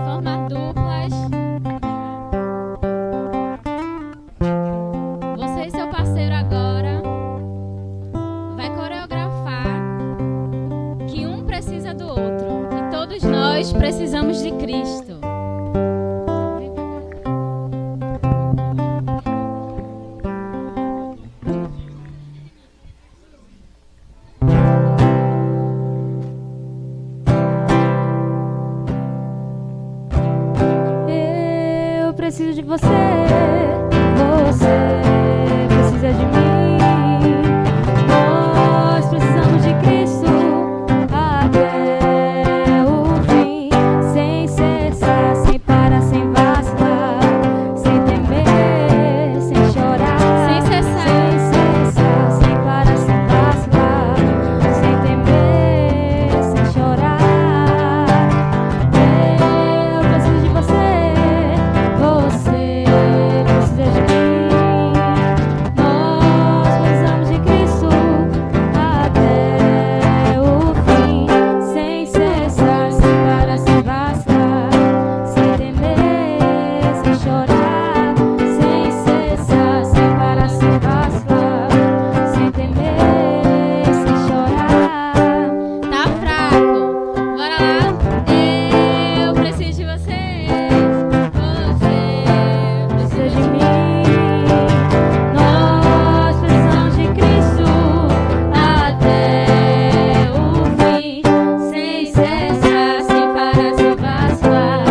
Formar duplas. Você e seu parceiro agora vai coreografar que um precisa do outro e todos nós precisamos de Cristo. Eu preciso de você, você precisa de mim. Nós precisamos de Cristo até o fim, sem cessar, sem parar, sem vacilar, sem temer, sem chorar, Sem cessar. sem parar, sem vacilar, sem temer, sem chorar. Eu preciso de você, você precisa de mim. Nós precisamos de Cristo até o fim, sem cessar, sem parar, sem vacilar, sem temer, sem chorar, sem cessar, sem parar, sem vacilar, sem temer, sem chorar. Tá fraco? Bora lá. Eu preciso de você. Você Precisa de mim. Nós precisamos de Cristo até o fim, sem cessar, sem parar, sem vacilar,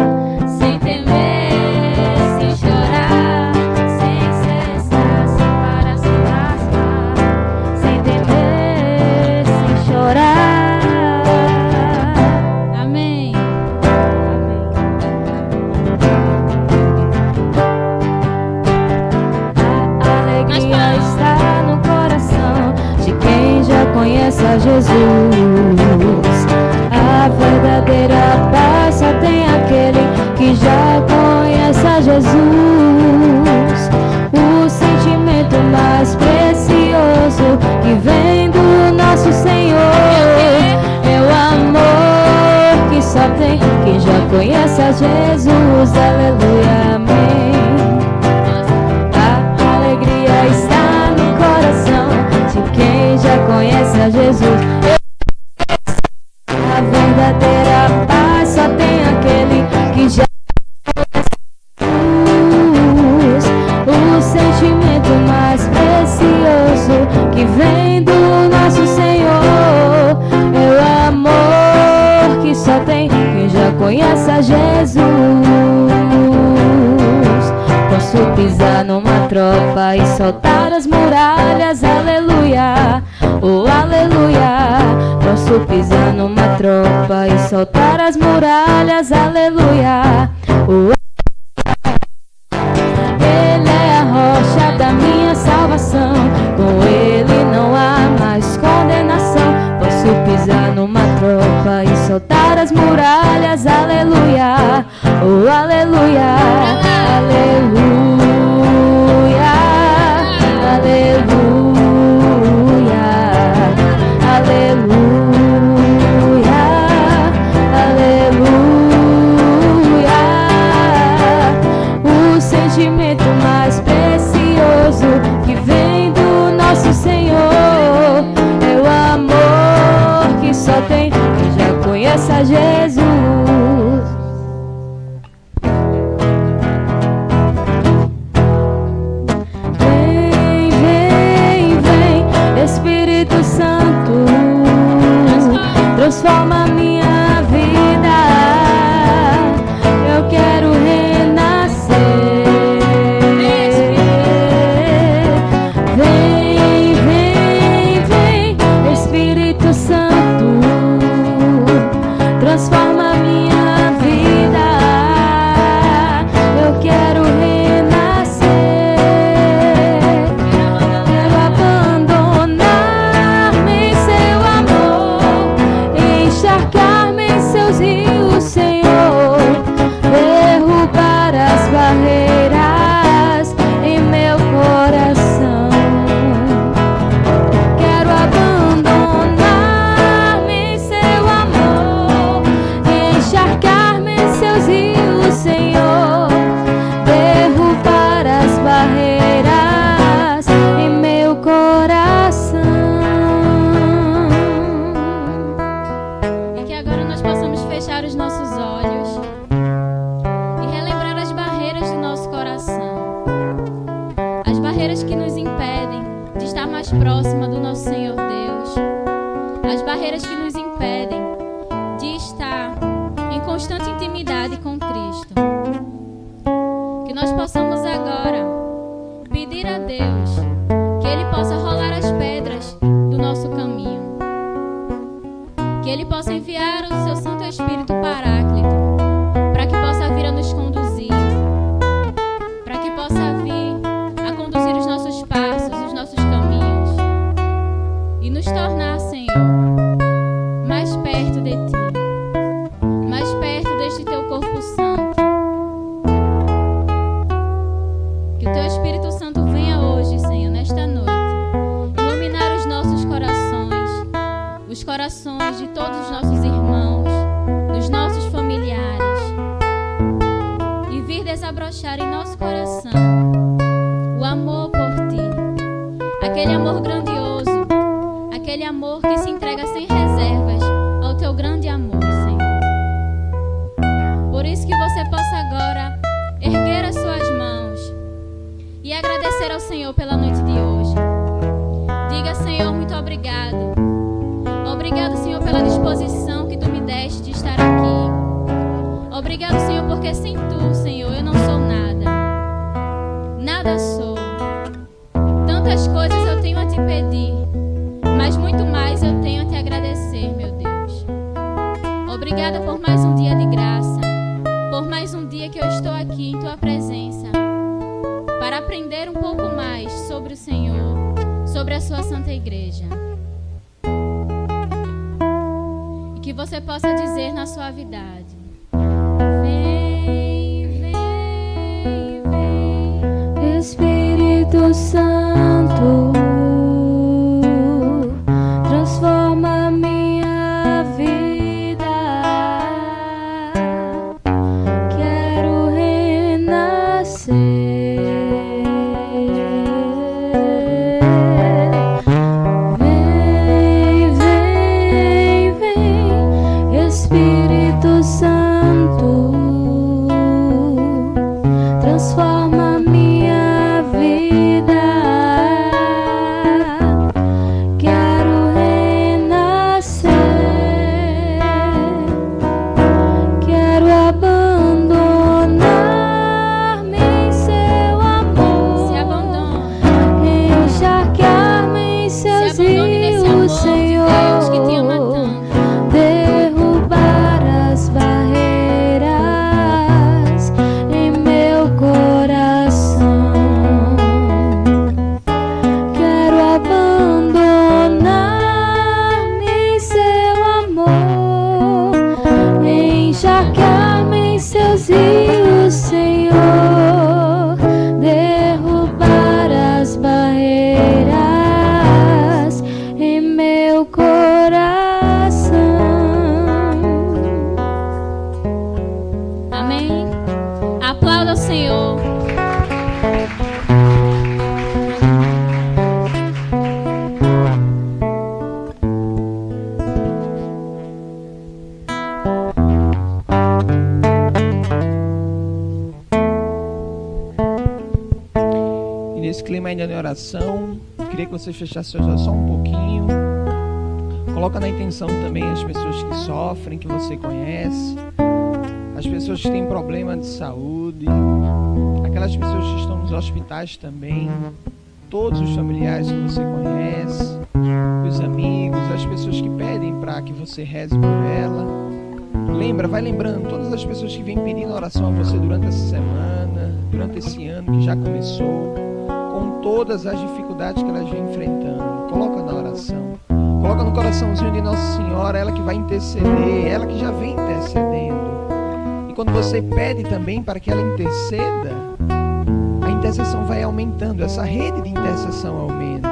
sem temer, sem chorar, sem cessar, sem parar, sem vacilar, sem temer, sem chorar. Amém. A alegria está no coração de quem já conhece a Jesus. A verdadeira paz só tem aquele que já conhece a Jesus. O sentimento mais precioso que vem do nosso Senhor é o amor que só tem quem já conhece a Jesus. Aleluia, amém. A alegria está no coração de quem já conhece a Jesus. A verdadeira paz só tem aquele que já conhece Jesus. O sentimento mais precioso que vem do nosso Senhor é o amor que só tem quem já conhece a Jesus. Posso pisar numa tropa e soltar as muralhas, aleluia, oh aleluia. Posso pisar numa tropa e soltar as muralhas, aleluia, oh. Ele é a rocha da minha salvação, com ele não há mais condenação. Posso pisar numa tropa e soltar as muralhas, aleluia, oh aleluia, aleluia, aleluia, aleluia, aleluia. O sentimento mais precioso que vem do nosso Senhor é o amor que só tem quem já conhece a Jesus. Vem, vem, vem, Espírito Santo, transforma minha vida. Eu quero renascer. mais próxima do nosso Senhor Deus, as barreiras que nos impedem de estar em constante intimidade com Cristo. Que nós possamos agora pedir a Deus que Ele possa rolar as pedras do nosso caminho, que Ele possa enviar o seu Santo Espírito Paráclito para que possa vir a nos conduzir, para que possa vir a conduzir os nossos passos, os nossos caminhos e nos tornar, Senhor, mais perto de Ti, mais perto deste Teu corpo santo. Que o Teu Espírito Santo venha hoje, Senhor, nesta noite, iluminar os nossos corações, os corações de todos os nossos irmãos, dos nossos familiares, e vir desabrochar em nosso coração o amor por Ti, aquele amor grandioso, aquele amor que se entrega sem reservas ao Teu grande amor, Senhor. Por isso que você possa agora erguer as suas mãos e agradecer ao Senhor pela noite de hoje. Diga, Senhor, muito obrigado. Obrigado, Senhor, pela disposição que Tu me deste de estar aqui. Obrigado, Senhor, porque sem Tu, Senhor, eu não sou nada. Nada sou. Tantas coisas eu tenho a Te pedir, mas muito mais eu tenho a Te agradecer, meu Deus. Obrigada por mais um dia de graça, por mais um dia que eu estou aqui em Tua presença, para aprender um pouco mais sobre o Senhor, sobre a Sua Santa Igreja. E que você possa dizer na suavidade: vem, vem, vem, Espírito Santo, transforma minha vida. Quero renascer. Vem, vem, vem, Espírito Santo, transforma minha vida. Quero renascer. Quero abandonar-me em Seu amor. se abandone. Encharcar-me em Seus Se abandone nesse amor rios, de Senhor. Deus que Te ama tanto. Derrubar as barreiras em meu coração. Quero abandonar-me em Seu amor, encharcar-me em Seus rios, Senhor. Derrubar as barreiras em meu coração. Amém? Aplauda o Senhor. E nesse clima ainda de oração, queria que você fechasse seus olhos só um pouquinho. Coloca na intenção também as pessoas que sofrem, que você conhece, as pessoas que têm problema de saúde, aquelas pessoas que estão nos hospitais também, todos os familiares que você conhece, os amigos, as pessoas que pedem para que você reze por ela. Lembra, vai lembrando todas as pessoas que vêm pedindo oração a você durante essa semana, durante esse ano que já começou, com todas as dificuldades que elas vêm enfrentando. Coloca na oração, coloca no coraçãozinho de Nossa Senhora, ela que vai interceder, ela que já vem intercedendo. E quando você pede também para que ela interceda, a intercessão vai aumentando, essa rede de intercessão aumenta.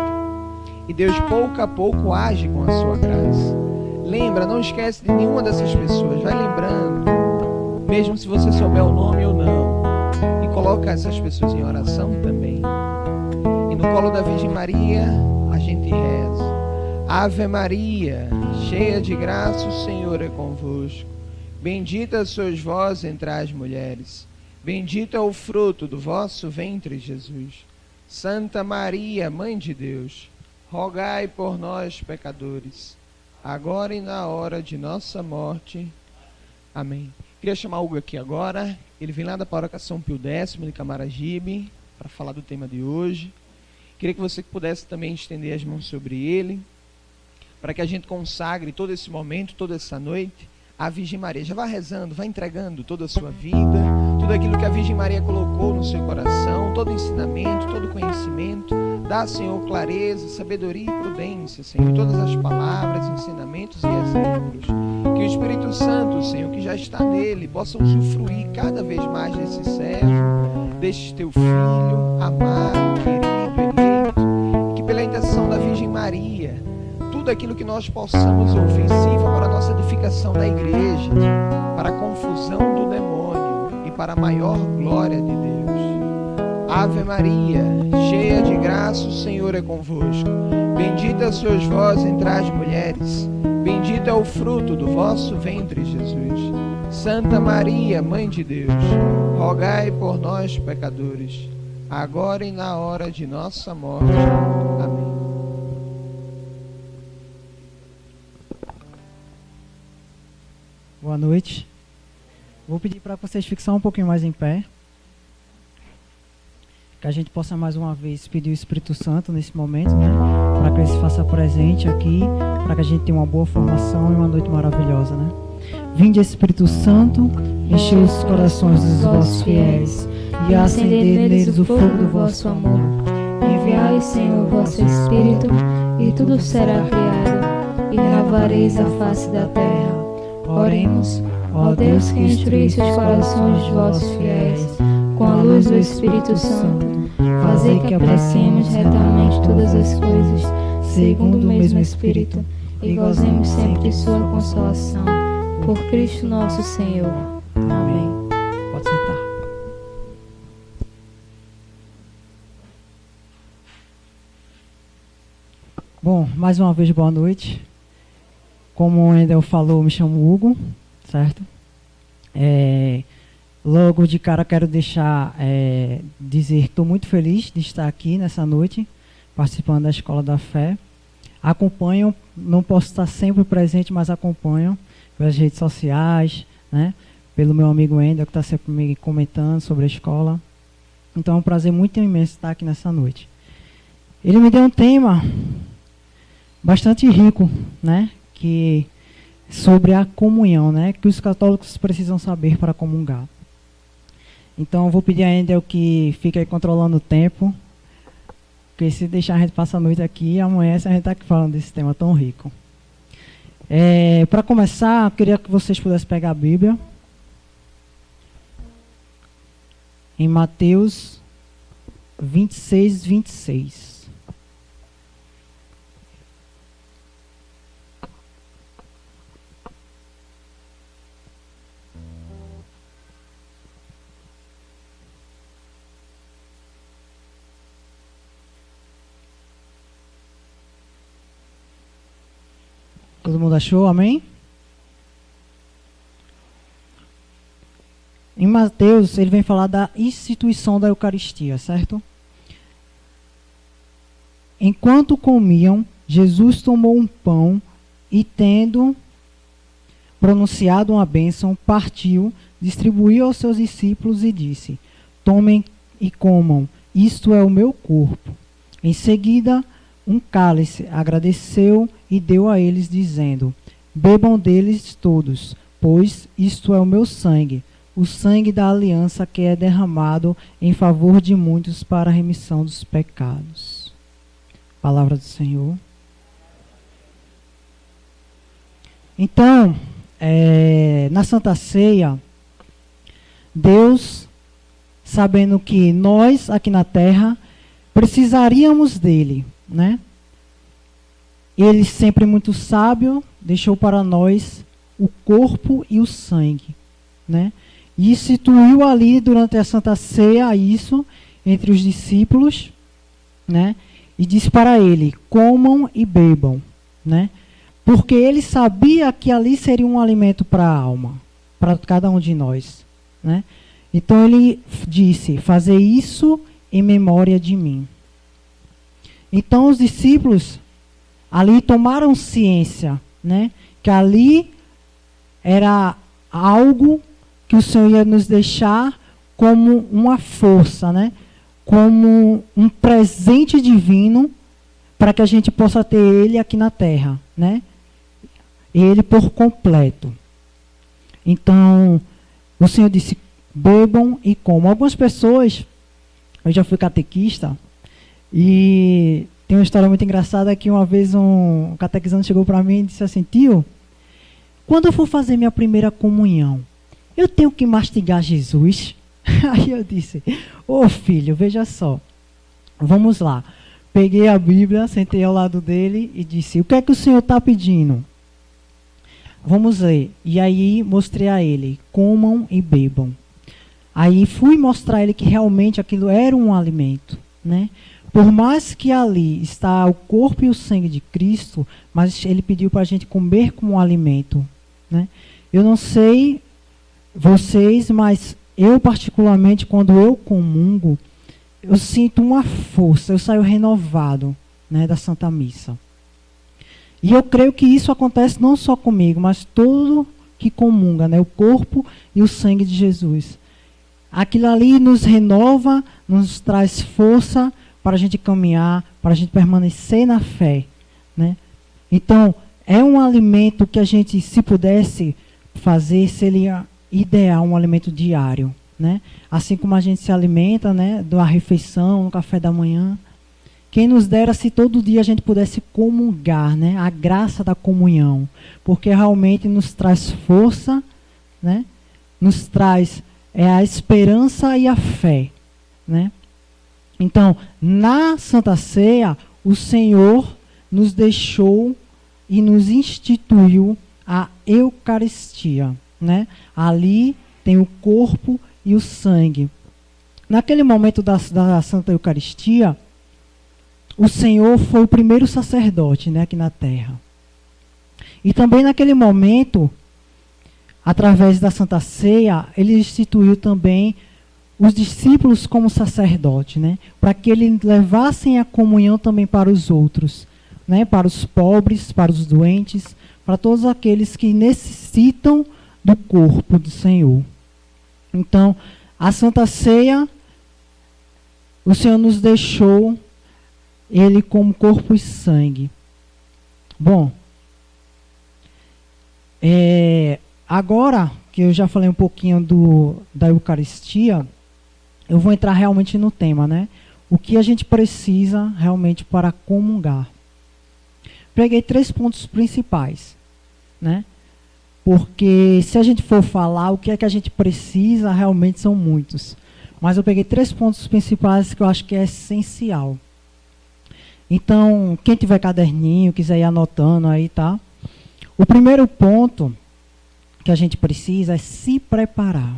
E Deus pouco a pouco age com a sua graça. Lembra, não esquece de nenhuma dessas pessoas, vai lembrando, mesmo se você souber o nome ou não, e coloca essas pessoas em oração também. E no colo da Virgem Maria a gente reza: Ave Maria, cheia de graça, o Senhor é convosco. Bendita sois vós entre as mulheres, bendito é o fruto do vosso ventre, Jesus. Santa Maria, Mãe de Deus, rogai por nós, pecadores, agora e na hora de nossa morte. Amém. Queria chamar o Hugo aqui agora. Ele vem lá da Paróquia São Pio X de Camaragibe para falar do tema de hoje. Queria que você pudesse também estender as mãos sobre ele, para que a gente consagre todo esse momento, toda essa noite, à Virgem Maria. Já vá rezando, vá entregando toda a sua vida, tudo aquilo que a Virgem Maria colocou no seu coração, todo ensinamento, todo conhecimento. Dá, Senhor, clareza, sabedoria e prudência, Senhor, em todas as palavras, ensinamentos e exemplos. Que o Espírito Santo, Senhor, que já está nele, possa usufruir cada vez mais desse servo, deste teu filho, amado, querido, eleito. Que pela intenção da Virgem Maria, tudo aquilo que nós possamos ouvir sirva para a nossa edificação da igreja, para a confusão do demônio e para a maior glória de Deus. Ave Maria, cheia de graça, o Senhor é convosco. Bendita sois vós entre as mulheres, bendito é o fruto do vosso ventre, Jesus. Santa Maria, Mãe de Deus, rogai por nós, pecadores, agora e na hora de nossa morte. Amém. Boa noite. Vou pedir para vocês fixarem um pouquinho mais em pé, que a gente possa mais uma vez pedir o Espírito Santo nesse momento, né? Para que ele se faça presente aqui, para que a gente tenha uma boa formação e uma noite maravilhosa, né? Vinde, Espírito Santo, enchei os corações dos vossos fiéis e acendei neles o fogo do vosso amor. Enviai, Senhor, o vosso Espírito, e tudo será criado, e renovareis a face da terra. Oremos, ó Deus, que instruísse os corações dos vossos fiéis com a luz do Espírito Santo. Fazei que apreciemos retamente todas as coisas, segundo o mesmo Espírito, e gozemos sempre de sua consolação. Por Cristo nosso Senhor. Amém. Pode sentar. Bom, mais uma vez, boa noite. Como o Endel falou, me chamo Hugo, certo? Logo de cara quero dizer que estou muito feliz de estar aqui nessa noite, participando da Escola da Fé. Acompanham, não posso estar sempre presente, mas acompanham pelas redes sociais, né? Pelo meu amigo Endel, que está sempre me comentando sobre a escola. Então é um prazer muito imenso estar aqui nessa noite. Ele me deu um tema bastante rico, né? Sobre a comunhão, né? Que os católicos precisam saber para comungar. Então eu vou pedir a Endel que fique aí controlando o tempo, porque se deixar a gente passar a noite aqui, amanhã a gente está aqui falando desse tema tão rico. Para começar, eu queria que vocês pudessem pegar a Bíblia em Mateus 26, 26. Todo mundo achou? Amém? Em Mateus, ele vem falar da instituição da Eucaristia, certo? Enquanto comiam, Jesus tomou um pão e, tendo pronunciado uma bênção, partiu, distribuiu aos seus discípulos e disse: tomem e comam, isto é o meu corpo. Em seguida, um cálice agradeceu e deu a eles, dizendo: bebam deles todos, pois isto é o meu sangue, o sangue da aliança que é derramado em favor de muitos para a remissão dos pecados. Palavra do Senhor. Então, na Santa Ceia, Deus, sabendo que nós, aqui na Terra, precisaríamos dele, né? Ele, sempre muito sábio, deixou para nós o corpo e o sangue, né? E instituiu ali, durante a Santa Ceia, isso entre os discípulos, né? E disse para ele: comam e bebam, né? Porque ele sabia que ali seria um alimento para a alma, para cada um de nós, né? Então ele disse: fazei isso em memória de mim. Então os discípulos ali tomaram ciência, né? Que ali era algo que o Senhor ia nos deixar como uma força, né? Como um presente divino para que a gente possa ter ele aqui na terra, né? Ele por completo. Então, o Senhor disse, bebam e comam. Algumas pessoas, eu já fui catequista, e tem uma história muito engraçada que uma vez um catequizante chegou para mim e disse assim, tio, quando eu for fazer minha primeira comunhão, eu tenho que mastigar Jesus? Aí eu disse, ô filho, veja só, vamos lá. Peguei a Bíblia, sentei ao lado dele e disse, o que é que o Senhor está pedindo? Vamos ler. E aí mostrei a ele, comam e bebam. Aí fui mostrar a ele que realmente aquilo era um alimento, né? Por mais que ali está o corpo e o sangue de Cristo, mas ele pediu para a gente comer como um alimento, né? Eu não sei vocês, mas eu particularmente, quando eu comungo, eu sinto uma força, eu saio renovado, né, da Santa Missa. E eu creio que isso acontece não só comigo, mas todo que comunga, né, o corpo e o sangue de Jesus. Aquilo ali nos renova, nos traz força para a gente caminhar, para a gente permanecer na fé, né? Então, é um alimento que a gente, se pudesse fazer, seria ideal, um alimento diário, né? Assim como a gente se alimenta, né, da refeição, no café da manhã. Quem nos dera se todo dia a gente pudesse comungar, né, a graça da comunhão, porque realmente nos traz força, né, nos traz a esperança e a fé, né? Então, na Santa Ceia, o Senhor nos deixou e nos instituiu a Eucaristia, né? Ali tem o corpo e o sangue. Naquele momento da Santa Eucaristia, o Senhor foi o primeiro sacerdote, né, aqui na terra. E também naquele momento, através da Santa Ceia, ele instituiu também os discípulos como sacerdote, né, para que eles levassem a comunhão também para os outros, né, para os pobres, para os doentes, para todos aqueles que necessitam do corpo do Senhor. Então, a Santa Ceia, o Senhor nos deixou ele como corpo e sangue. Bom, agora que eu já falei um pouquinho da Eucaristia, eu vou entrar realmente no tema, né? O que a gente precisa realmente para comungar. Peguei 3 pontos principais, né? Porque se a gente for falar o que é que a gente precisa, realmente são muitos. Mas eu peguei 3 pontos principais que eu acho que é essencial. Então, quem tiver caderninho, quiser ir anotando aí, tá? O primeiro ponto que a gente precisa é se preparar,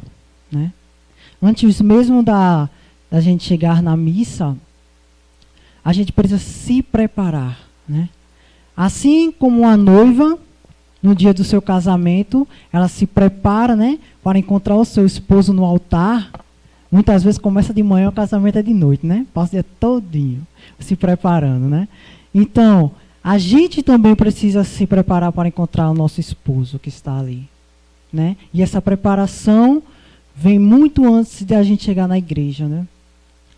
né? Antes mesmo da gente chegar na missa, a gente precisa se preparar, né? Assim como a noiva, no dia do seu casamento, ela se prepara, né, para encontrar o seu esposo no altar. Muitas vezes começa de manhã, o casamento é de noite, né? Passa o dia todinho se preparando, né? Então, a gente também precisa se preparar para encontrar o nosso esposo que está ali, né? E essa preparação vem muito antes de a gente chegar na igreja, né?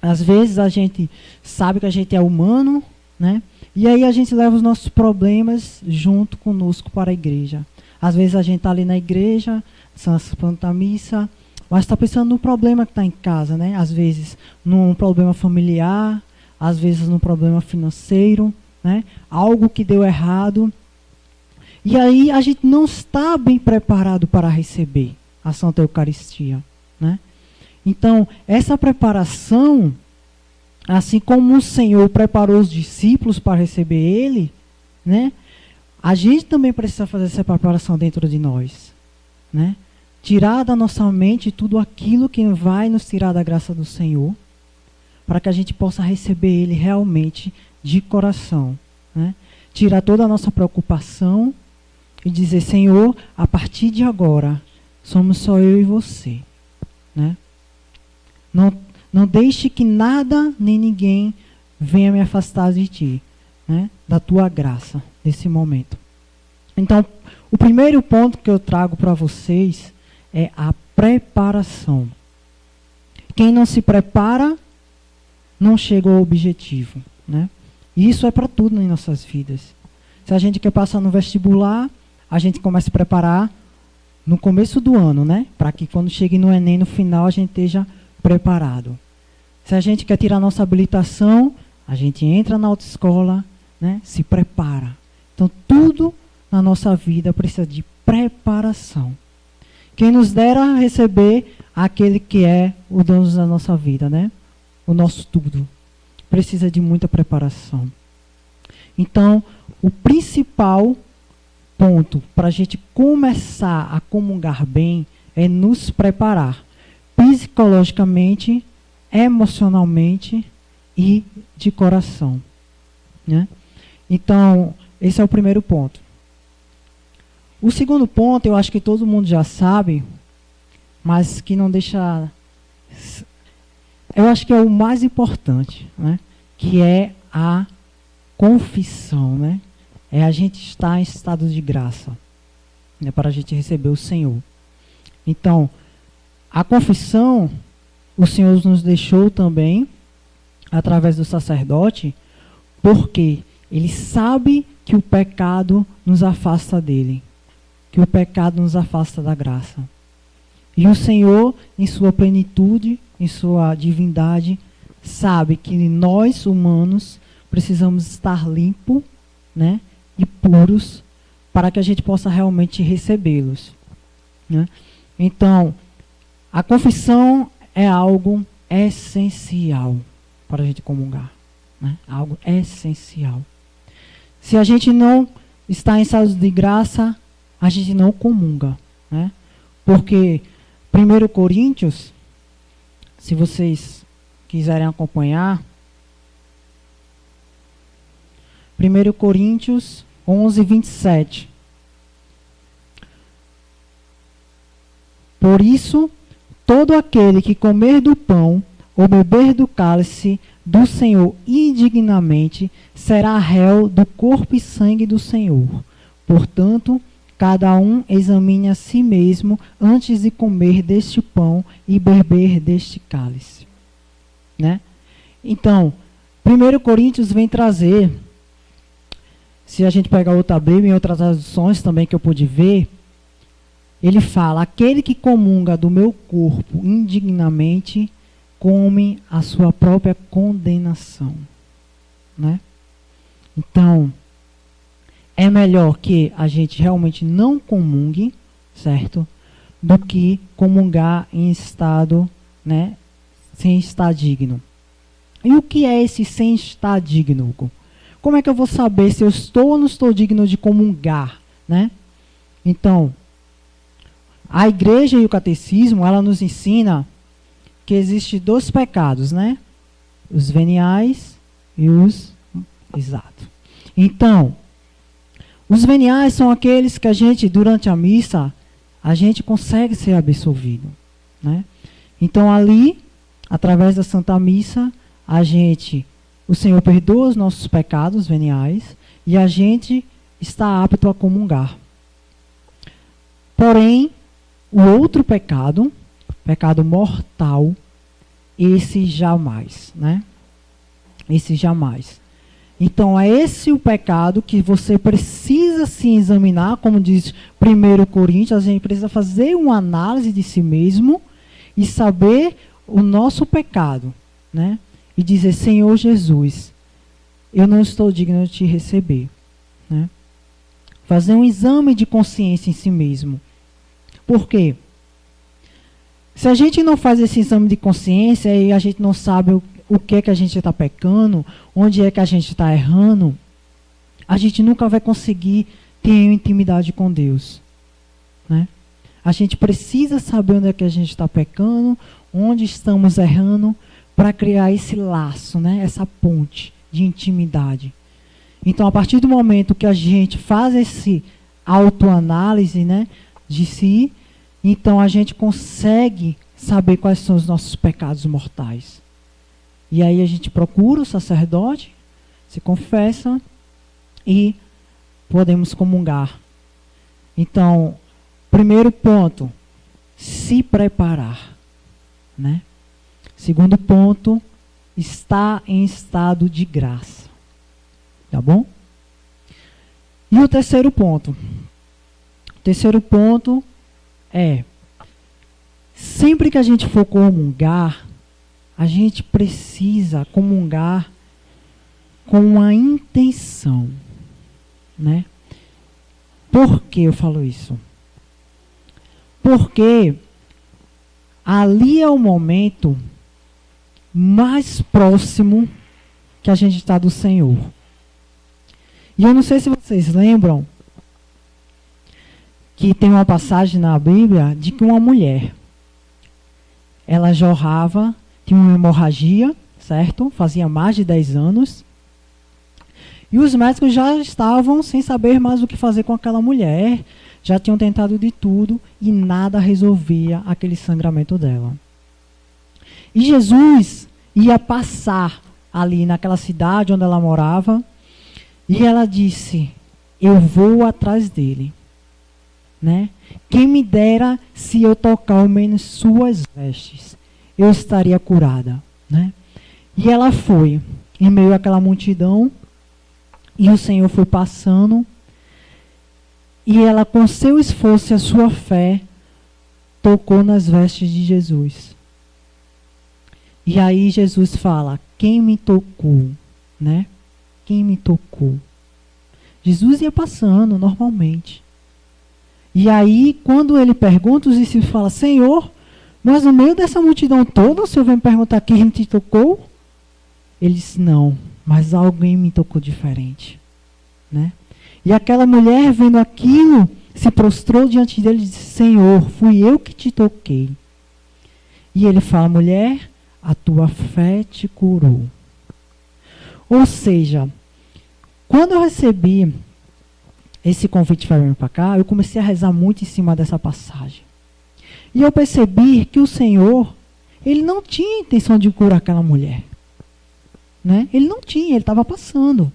Às vezes a gente sabe que a gente é humano, né? E aí a gente leva os nossos problemas junto conosco para a igreja. Às vezes a gente está ali na igreja, Santa Missa, mas está pensando no problema que está em casa, né? Às vezes num problema familiar, às vezes num problema financeiro, né? Algo que deu errado. E aí a gente não está bem preparado para receber a Santa Eucaristia, né? Então, essa preparação, assim como o Senhor preparou os discípulos para receber Ele, né? A gente também precisa fazer essa preparação dentro de nós, né? Tirar da nossa mente tudo aquilo que vai nos tirar da graça do Senhor, para que a gente possa receber Ele realmente de coração, né? Tirar toda a nossa preocupação e dizer, Senhor, a partir de agora, somos só eu e você, né? Não deixe que nada nem ninguém venha me afastar de ti. né, da tua graça nesse momento. Então, o primeiro ponto que eu trago para vocês é a preparação. Quem não se prepara, não chega ao objetivo, né? E isso é para tudo em nossas vidas. Se a gente quer passar no vestibular, a gente começa a se preparar no começo do ano, né? Para que quando chegue no Enem, no final, a gente esteja preparado. Se a gente quer tirar nossa habilitação, a gente entra na autoescola, né? Se prepara. Então, tudo na nossa vida precisa de preparação. Quem nos dera receber aquele que é o dono da nossa vida, né? O nosso tudo. Precisa de muita preparação. Então, o principal ponto para a gente começar a comungar bem é nos preparar psicologicamente, emocionalmente e de coração, né? Então, esse é o primeiro ponto. O segundo ponto, eu acho que todo mundo já sabe, mas que não deixa... Eu acho que é o mais importante, né? Que é a confissão, né? É a gente estar em estado de graça, né? Para a gente receber o Senhor. Então, a confissão, o Senhor nos deixou também, através do sacerdote, porque Ele sabe que o pecado nos afasta dele, que o pecado nos afasta da graça. E o Senhor, em sua plenitude, em sua divindade, sabe que nós, humanos, precisamos estar limpos, né, e puros, para que a gente possa realmente recebê-los, né? Então, a confissão é algo essencial para a gente comungar, né? Algo essencial. Se a gente não está em estado de graça, a gente não comunga, né? Porque 1 Coríntios, se vocês quiserem acompanhar, 1 Coríntios 11, 27. Por isso, todo aquele que comer do pão ou beber do cálice do Senhor indignamente será réu do corpo e sangue do Senhor. Portanto, cada um examine a si mesmo antes de comer deste pão e beber deste cálice, né? Então, 1 Coríntios vem trazer, se a gente pegar outra Bíblia, em outras traduções também que eu pude ver, ele fala: aquele que comunga do meu corpo indignamente, come a sua própria condenação, né? Então, é melhor que a gente realmente não comungue, certo? Do que comungar em estado, né, sem estar digno. E o que é esse sem estar digno, Hugo? Como é que eu vou saber se eu estou ou não estou digno de comungar, né? Então, a igreja e o catecismo, ela nos ensina que existem 2 pecados, né? Os veniais e os... Exato. Então, os veniais são aqueles que a gente, durante a missa, a gente consegue ser absolvido, né? Então, ali, através da Santa Missa, o Senhor perdoa os nossos pecados veniais e a gente está apto a comungar. Porém, o outro pecado, pecado mortal, esse jamais, né? Esse jamais. Então, é esse o pecado que você precisa se examinar, como diz 1 Coríntios, a gente precisa fazer uma análise de si mesmo e saber o nosso pecado, né? E dizer: Senhor Jesus, eu não estou digno de te receber, né? Fazer um exame de consciência em si mesmo. Por quê? Se a gente não faz esse exame de consciência e a gente não sabe o que é que a gente está pecando, onde é que a gente está errando, a gente nunca vai conseguir ter intimidade com Deus, né? A gente precisa saber onde é que a gente está pecando, onde estamos errando, para criar esse laço, né? Essa ponte de intimidade. Então, a partir do momento que a gente faz esse autoanálise, né, de si, então a gente consegue saber quais são os nossos pecados mortais. E aí a gente procura o sacerdote, se confessa e podemos comungar. Então, primeiro ponto, se preparar, né? Segundo ponto, estar em estado de graça. Tá bom? E o terceiro ponto? O terceiro ponto é, sempre que a gente for comungar, a gente precisa comungar com uma intenção, né? Por que eu falo isso? Porque ali é o momento mais próximo que a gente está do Senhor. E eu não sei se vocês lembram que tem uma passagem na Bíblia de que uma mulher, ela jorrava, tinha uma hemorragia, certo? Fazia mais de 10 anos. E os médicos já estavam sem saber mais o que fazer com aquela mulher. Já tinham tentado de tudo e nada resolvia aquele sangramento dela. E Jesus ia passar ali naquela cidade onde ela morava. E ela disse, eu vou atrás dele. Né? Quem me dera se eu tocar ao menos suas vestes, eu estaria curada. Né? E ela foi em meio àquela multidão. E o Senhor foi passando. E ela, com seu esforço e a sua fé, tocou nas vestes de Jesus. E aí Jesus fala, quem me tocou? Né? Quem me tocou? Jesus ia passando normalmente. E aí, quando ele pergunta, os discípulos falam, Senhor, mas no meio dessa multidão toda, o Senhor vem me perguntar quem te tocou? Ele disse, não, mas alguém me tocou diferente. Né? E aquela mulher, vendo aquilo, se prostrou diante dele e disse, Senhor, fui eu que te toquei. E ele fala, mulher, a tua fé te curou. Ou seja, quando eu recebi esse convite para vir para cá, eu comecei a rezar muito em cima dessa passagem. E eu percebi que o Senhor, ele não tinha intenção de curar aquela mulher. Né? Ele não tinha, ele estava passando.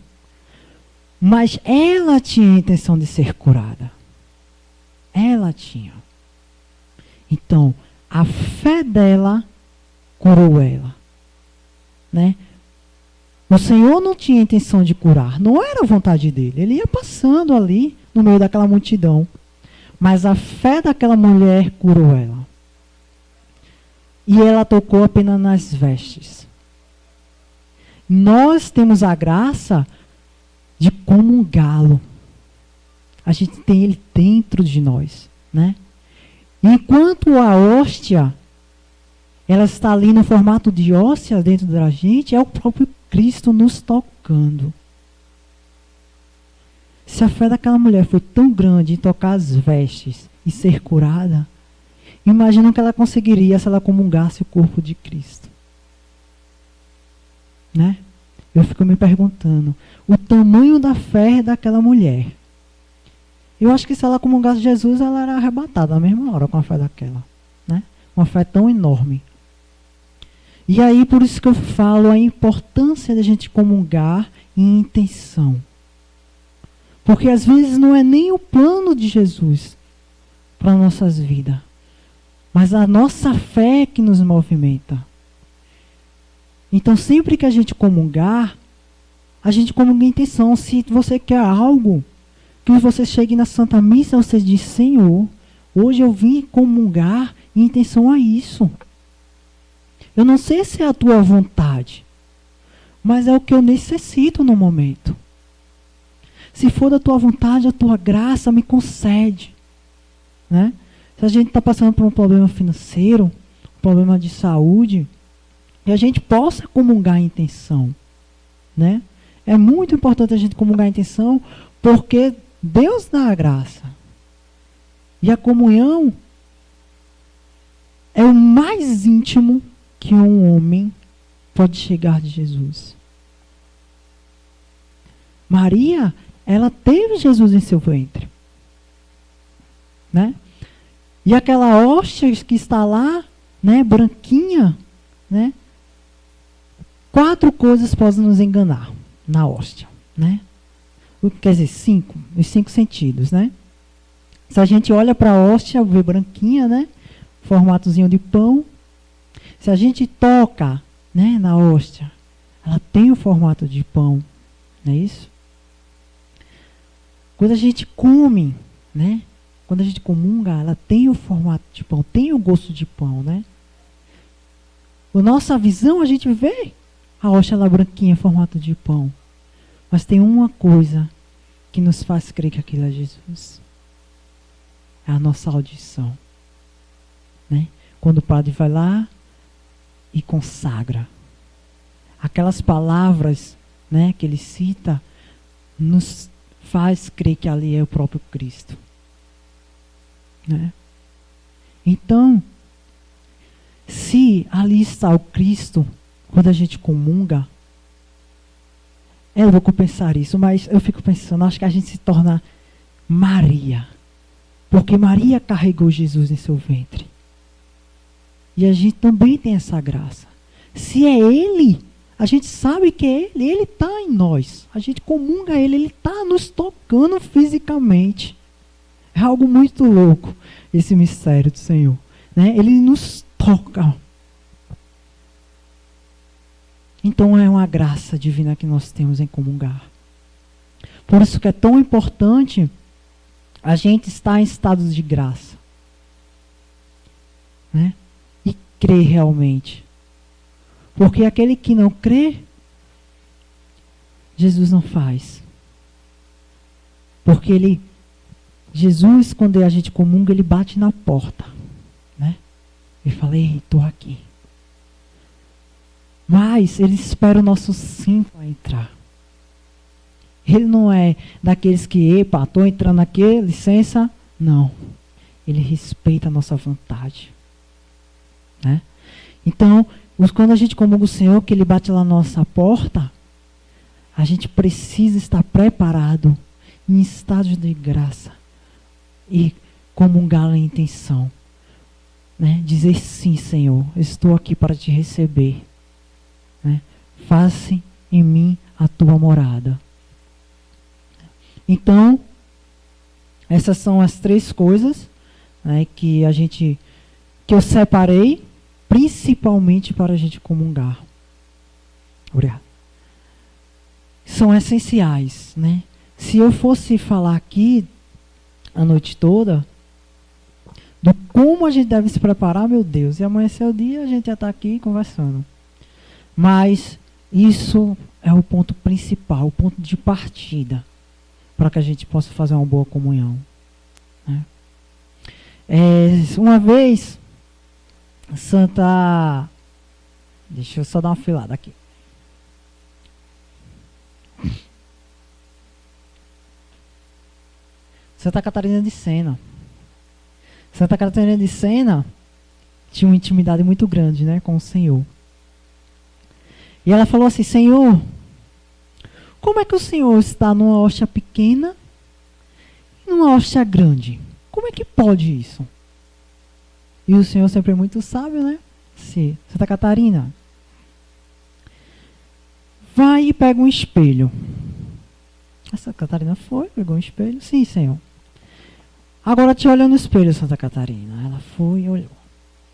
Mas ela tinha a intenção de ser curada. Ela tinha. Então, a fé dela curou ela. Né? O Senhor não tinha intenção de curar. Não era a vontade dele. Ele ia passando ali, no meio daquela multidão. Mas a fé daquela mulher curou ela. E ela tocou apenas nas vestes. Nós temos a graça de comungá-lo. A gente tem ele dentro de nós, né? Enquanto a hóstia, ela está ali no formato de hóstia dentro da gente, é o próprio Cristo nos tocando. Se a fé daquela mulher foi tão grande em tocar as vestes e ser curada, imagina o que ela conseguiria se ela comungasse o corpo de Cristo. Né? Eu fico me perguntando, o tamanho da fé daquela mulher. Eu acho que se ela comungasse Jesus, ela era arrebatada na mesma hora com a fé daquela. Né? Uma fé tão enorme. E aí, por isso que eu falo a importância da gente comungar em intenção. Porque às vezes não é nem o plano de Jesus para nossas vidas, mas a nossa fé que nos movimenta. Então, sempre que a gente comunga em intenção. Se você quer algo, que você chegue na Santa Missa, você diz, Senhor, hoje eu vim comungar em intenção a isso. Eu não sei se é a tua vontade, mas é o que eu necessito no momento. Se for da tua vontade, a tua graça me concede. Né? Se a gente está passando por um problema financeiro, um problema de saúde, e a gente possa comungar em intenção. Né? É muito importante a gente comungar em intenção, porque Deus dá a graça. E a comunhão é o mais íntimo que um homem pode chegar de Jesus. Maria, ela teve Jesus em seu ventre. Né? E aquela hóstia que está lá, né, branquinha, né? 4 coisas podem nos enganar na hóstia, né? quer dizer, 5, os 5 sentidos, né? Se a gente olha para a hóstia, vê branquinha, né? Formatozinho de pão. Se a gente toca, né, na hóstia, ela tem o formato de pão, não é isso? Quando a gente come, né? Quando a gente comunga, ela tem o formato de pão, tem o gosto de pão, né? A nossa visão, a gente vê a hóstia lá branquinha, formato de pão. Mas tem uma coisa que nos faz crer que aquilo é Jesus. É a nossa audição, né? Quando o padre vai lá e consagra. Aquelas palavras, né, que ele cita, nos faz crer que ali é o próprio Cristo, né? Então, se ali está o Cristo, quando a gente comunga, eu vou compensar isso, mas eu fico pensando, acho que a gente se torna Maria, porque Maria carregou Jesus em seu ventre. E a gente também tem essa graça. Se é Ele, a gente sabe que é Ele está em nós. A gente comunga Ele está nos tocando fisicamente. É algo muito louco, esse mistério do Senhor, né? Ele nos toca. Então é uma graça divina que nós temos em comungar. Por isso que é tão importante a gente estar em estados de graça, né? E crer realmente. Porque aquele que não crê, Jesus não faz. Porque Jesus, quando a gente comunga, ele bate na porta, né? Ele fala, ei, estou aqui. Mas ele espera o nosso sim para entrar. Ele não é daqueles que, epa, estou entrando aqui, licença. Não. Ele respeita a nossa vontade, né? Então, quando a gente comunga o Senhor, que Ele bate lá na nossa porta, a gente precisa estar preparado, em estado de graça, e comungá-lo em intenção, né? Dizer sim, Senhor, eu estou aqui para te receber, né? Faça em mim a tua morada. Então, essas são as 3 coisas, né, que eu separei, principalmente para a gente comungar. Obrigado. São essenciais, né? Se eu fosse falar aqui a noite toda do como a gente deve se preparar, meu Deus, e amanhecer o dia a gente já está aqui conversando. Mas isso é o ponto principal, o ponto de partida para que a gente possa fazer uma boa comunhão, né? Uma vez, deixa eu só dar uma filada aqui. Santa Catarina de Sena. Santa Catarina de Sena tinha uma intimidade muito grande, né, com o Senhor. E ela falou assim, Senhor, como é que o Senhor está numa hóstia pequena e numa hóstia grande? Como é que pode isso? E o Senhor sempre é muito sábio, né? Sim. Santa Catarina, vai e pega um espelho. A Santa Catarina foi, pegou um espelho. Sim, Senhor. Agora te olha no espelho, Santa Catarina. Ela foi e olhou.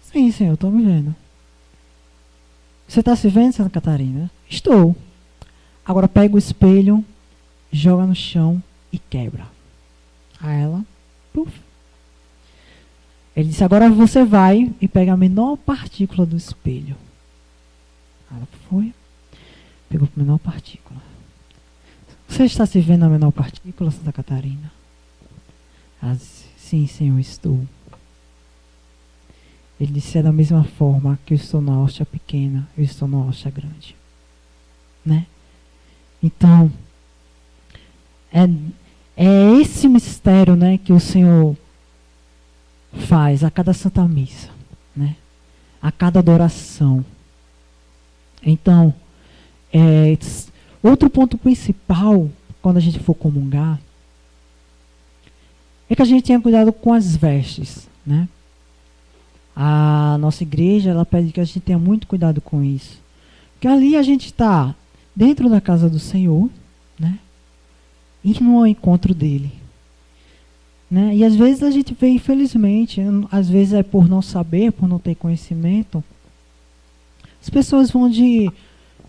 Sim, Senhor, estou me vendo. Você está se vendo, Santa Catarina? Estou. Agora pega o espelho, joga no chão e quebra. Aí ela, puf. Ele disse, agora você vai e pega a menor partícula do espelho. Ela foi, pegou a menor partícula. Você está se vendo na menor partícula, Santa Catarina? Ela disse, sim, Senhor, estou. Ele disse, é da mesma forma que eu estou na hóstia pequena, eu estou na hóstia grande, né? Então, é esse mistério, né, que o Senhor faz a cada Santa Missa, né? A cada adoração. Então, outro ponto principal, quando a gente for comungar, é que a gente tenha cuidado com as vestes, né? A nossa igreja, ela pede que a gente tenha muito cuidado com isso. Porque ali a gente está dentro da casa do Senhor, né? ir no encontro dele. Né? E às vezes a gente vê, infelizmente, às vezes é por não saber, por não ter conhecimento, as pessoas vão de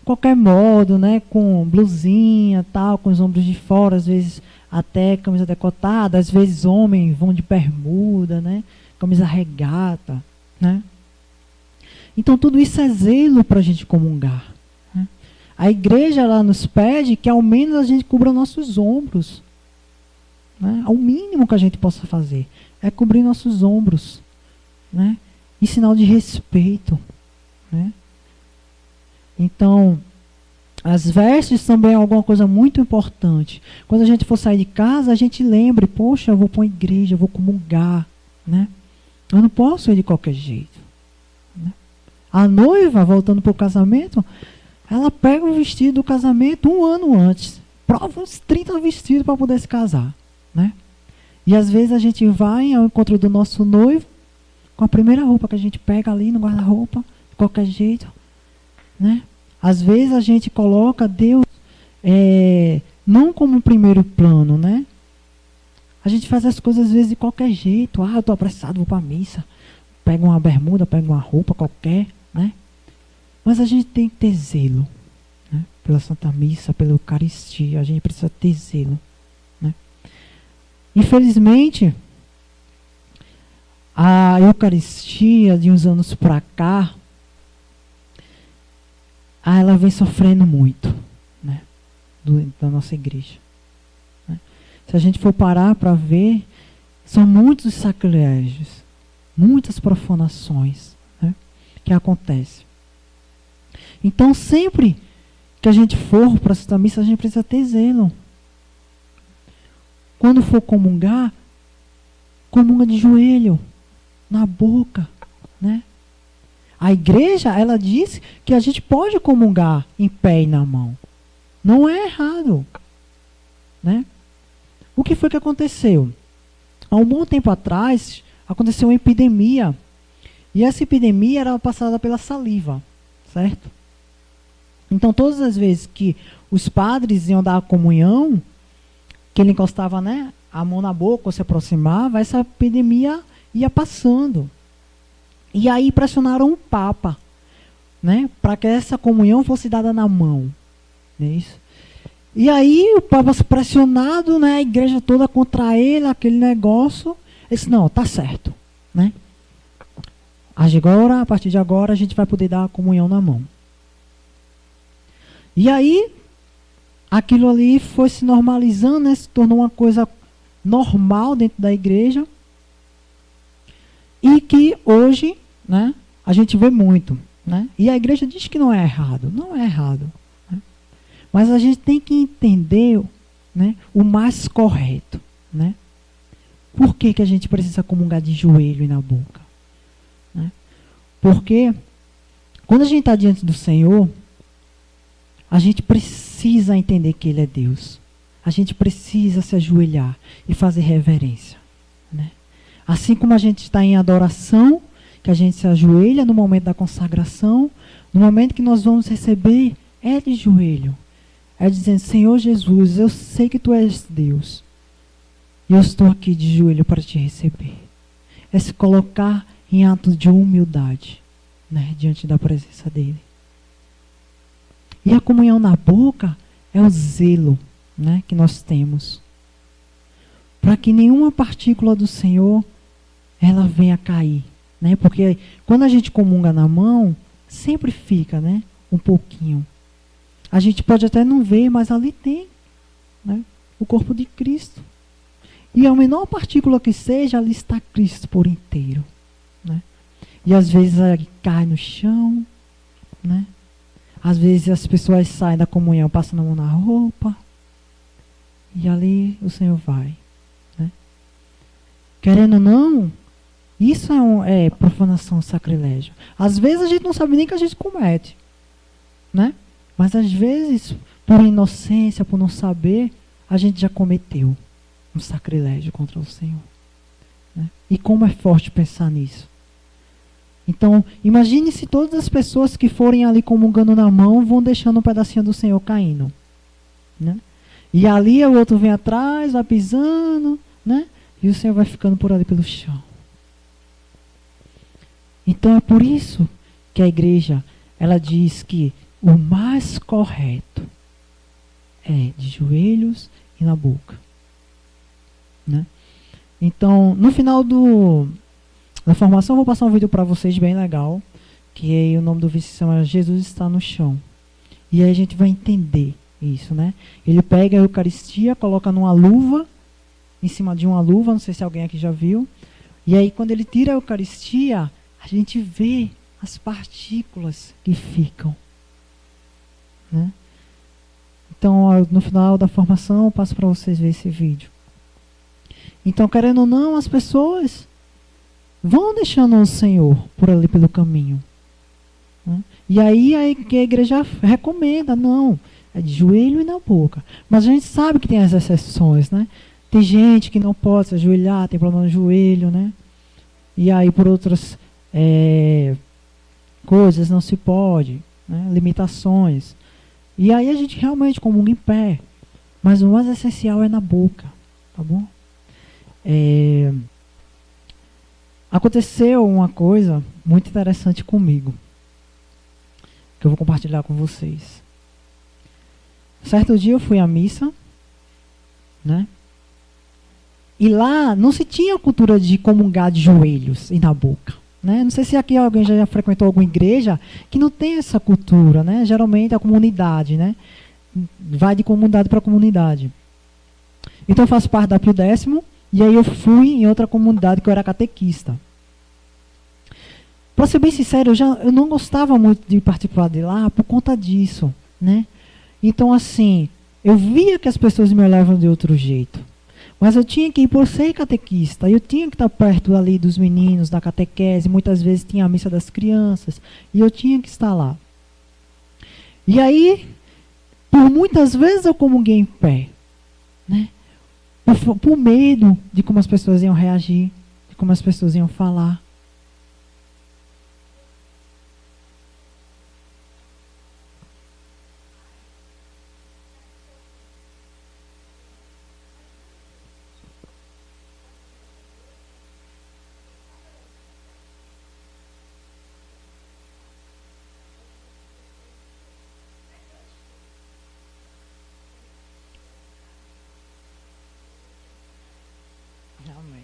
qualquer modo, né? Com blusinha, tal, com os ombros de fora, às vezes até camisa decotada, às vezes homens vão de bermuda, né? Camisa regata, né? Então tudo isso é zelo para a gente comungar. Né? A igreja ela nos pede que ao menos a gente cubra nossos ombros. Né? O mínimo que a gente possa fazer é cobrir nossos ombros, né? Em sinal de respeito. Né? Então, as vestes também é alguma coisa muito importante. Quando a gente for sair de casa, a gente lembre, poxa, eu vou para uma igreja, eu vou comungar. Né? Eu não posso ir de qualquer jeito. Né? A noiva, voltando para o casamento, ela pega o vestido do casamento 1 ano antes. Prova uns 30 vestidos para poder se casar. Né? E às vezes a gente vai ao encontro do nosso noivo com a primeira roupa que a gente pega ali no guarda-roupa, de qualquer jeito. Né? Às vezes a gente coloca Deus não como um primeiro plano, né? A gente faz as coisas às vezes de qualquer jeito. Eu estou apressado, vou para a missa. Pega uma bermuda, pega uma roupa qualquer, né? Mas a gente tem que ter zelo, né? Pela Santa Missa, pela Eucaristia. A gente precisa ter zelo, né? Infelizmente, a Eucaristia de uns anos para cá, ela vem sofrendo muito, né, da nossa igreja. Né? Se a gente for parar para ver, são muitos sacrilégios, muitas profanações, né, que acontecem. Então, sempre que a gente for para a Santa Missa, a gente precisa ter zelo. Quando for comungar, comunga de joelho, na boca, né? A igreja, ela diz que a gente pode comungar em pé e na mão. Não é errado. Né? O que foi que aconteceu? Há um bom tempo atrás, aconteceu uma epidemia. E essa epidemia era passada pela saliva. Certo? Então, todas as vezes que os padres iam dar a comunhão, que ele encostava, né, a mão na boca ou se aproximava, essa epidemia ia passando. E aí pressionaram o Papa, né, para que essa comunhão fosse dada na mão. Não é isso? E aí o Papa pressionado, né, a igreja toda contra ele, aquele negócio. Ele disse, não, tá certo. Né? Agora, a partir de agora, a gente vai poder dar a comunhão na mão. E aí, aquilo ali foi se normalizando, né, se tornou uma coisa normal dentro da igreja. E que hoje, né, a gente vê muito. Né? E a igreja diz que não é errado. Não é errado. Né? Mas a gente tem que entender, né, o mais correto. Né? Por que a gente precisa comungar de joelho e na boca? Né? Porque quando a gente está diante do Senhor, a gente precisa entender que Ele é Deus. A gente precisa se ajoelhar e fazer reverência. Né? Assim como a gente está em adoração, que a gente se ajoelha no momento da consagração, no momento que nós vamos receber, é de joelho. É dizendo, Senhor Jesus, eu sei que Tu és Deus. E eu estou aqui de joelho para Te receber. É se colocar em ato de humildade, né, diante da presença dEle. E a comunhão na boca é o zelo, né, que nós temos. Para que nenhuma partícula do Senhor ela venha cair. Né? Porque quando a gente comunga na mão, sempre fica, né, um pouquinho. A gente pode até não ver, mas ali tem, né, o corpo de Cristo. E a menor partícula que seja, ali está Cristo por inteiro. Né? E às vezes cai no chão. Né? Às vezes as pessoas saem da comunhão, passam a mão na roupa. E ali o Senhor vai. Né? Querendo ou não, isso é profanação, sacrilégio. Às vezes a gente não sabe nem que a gente comete. Né? Mas às vezes, por inocência, por não saber, a gente já cometeu um sacrilégio contra o Senhor. Né? E como é forte pensar nisso. Então, imagine se todas as pessoas que forem ali comungando na mão vão deixando um pedacinho do Senhor caindo. Né? E ali o outro vem atrás, vai pisando, né? E o Senhor vai ficando por ali pelo chão. Então é por isso que a igreja, ela diz que o mais correto é de joelhos e na boca, né? Então, no final da formação, eu vou passar um vídeo para vocês bem legal, que aí o nome do vídeo se chama Jesus está no chão. E aí a gente vai entender isso, né? Ele pega a Eucaristia, coloca numa luva, em cima de uma luva, não sei se alguém aqui já viu. E aí quando ele tira a Eucaristia, a gente vê as partículas que ficam, né? Então, no final da formação, eu passo para vocês ver esse vídeo. Então, querendo ou não, as pessoas vão deixando o Senhor por ali pelo caminho, né? E aí a igreja recomenda, não, é de joelho e na boca. Mas a gente sabe que tem as exceções, né? Tem gente que não pode se ajoelhar, tem problema no joelho, né? E aí por outras coisas não se pode, né? Limitações. E aí a gente realmente comunga em pé. Mas o mais essencial é na boca, tá bom? Aconteceu uma coisa muito interessante comigo, que eu vou compartilhar com vocês. Certo dia eu fui à missa, né? E lá não se tinha a cultura de comungar de joelhos e na boca, né? Não sei se aqui alguém já frequentou alguma igreja que não tem essa cultura, né? Geralmente a comunidade, né? Vai de comunidade para comunidade. Então eu faço parte da Pio Décimo, e aí eu fui em outra comunidade que eu era catequista. Para ser bem sincero, eu não gostava muito de participar de lá por conta disso, né? Então assim, eu via que as pessoas me olhavam de outro jeito. Mas eu tinha que ir por ser catequista, eu tinha que estar perto ali dos meninos, da catequese, muitas vezes tinha a missa das crianças, e eu tinha que estar lá. E aí, por muitas vezes eu comunguei em pé, né? Por medo de como as pessoas iam reagir, de como as pessoas iam falar. Amém.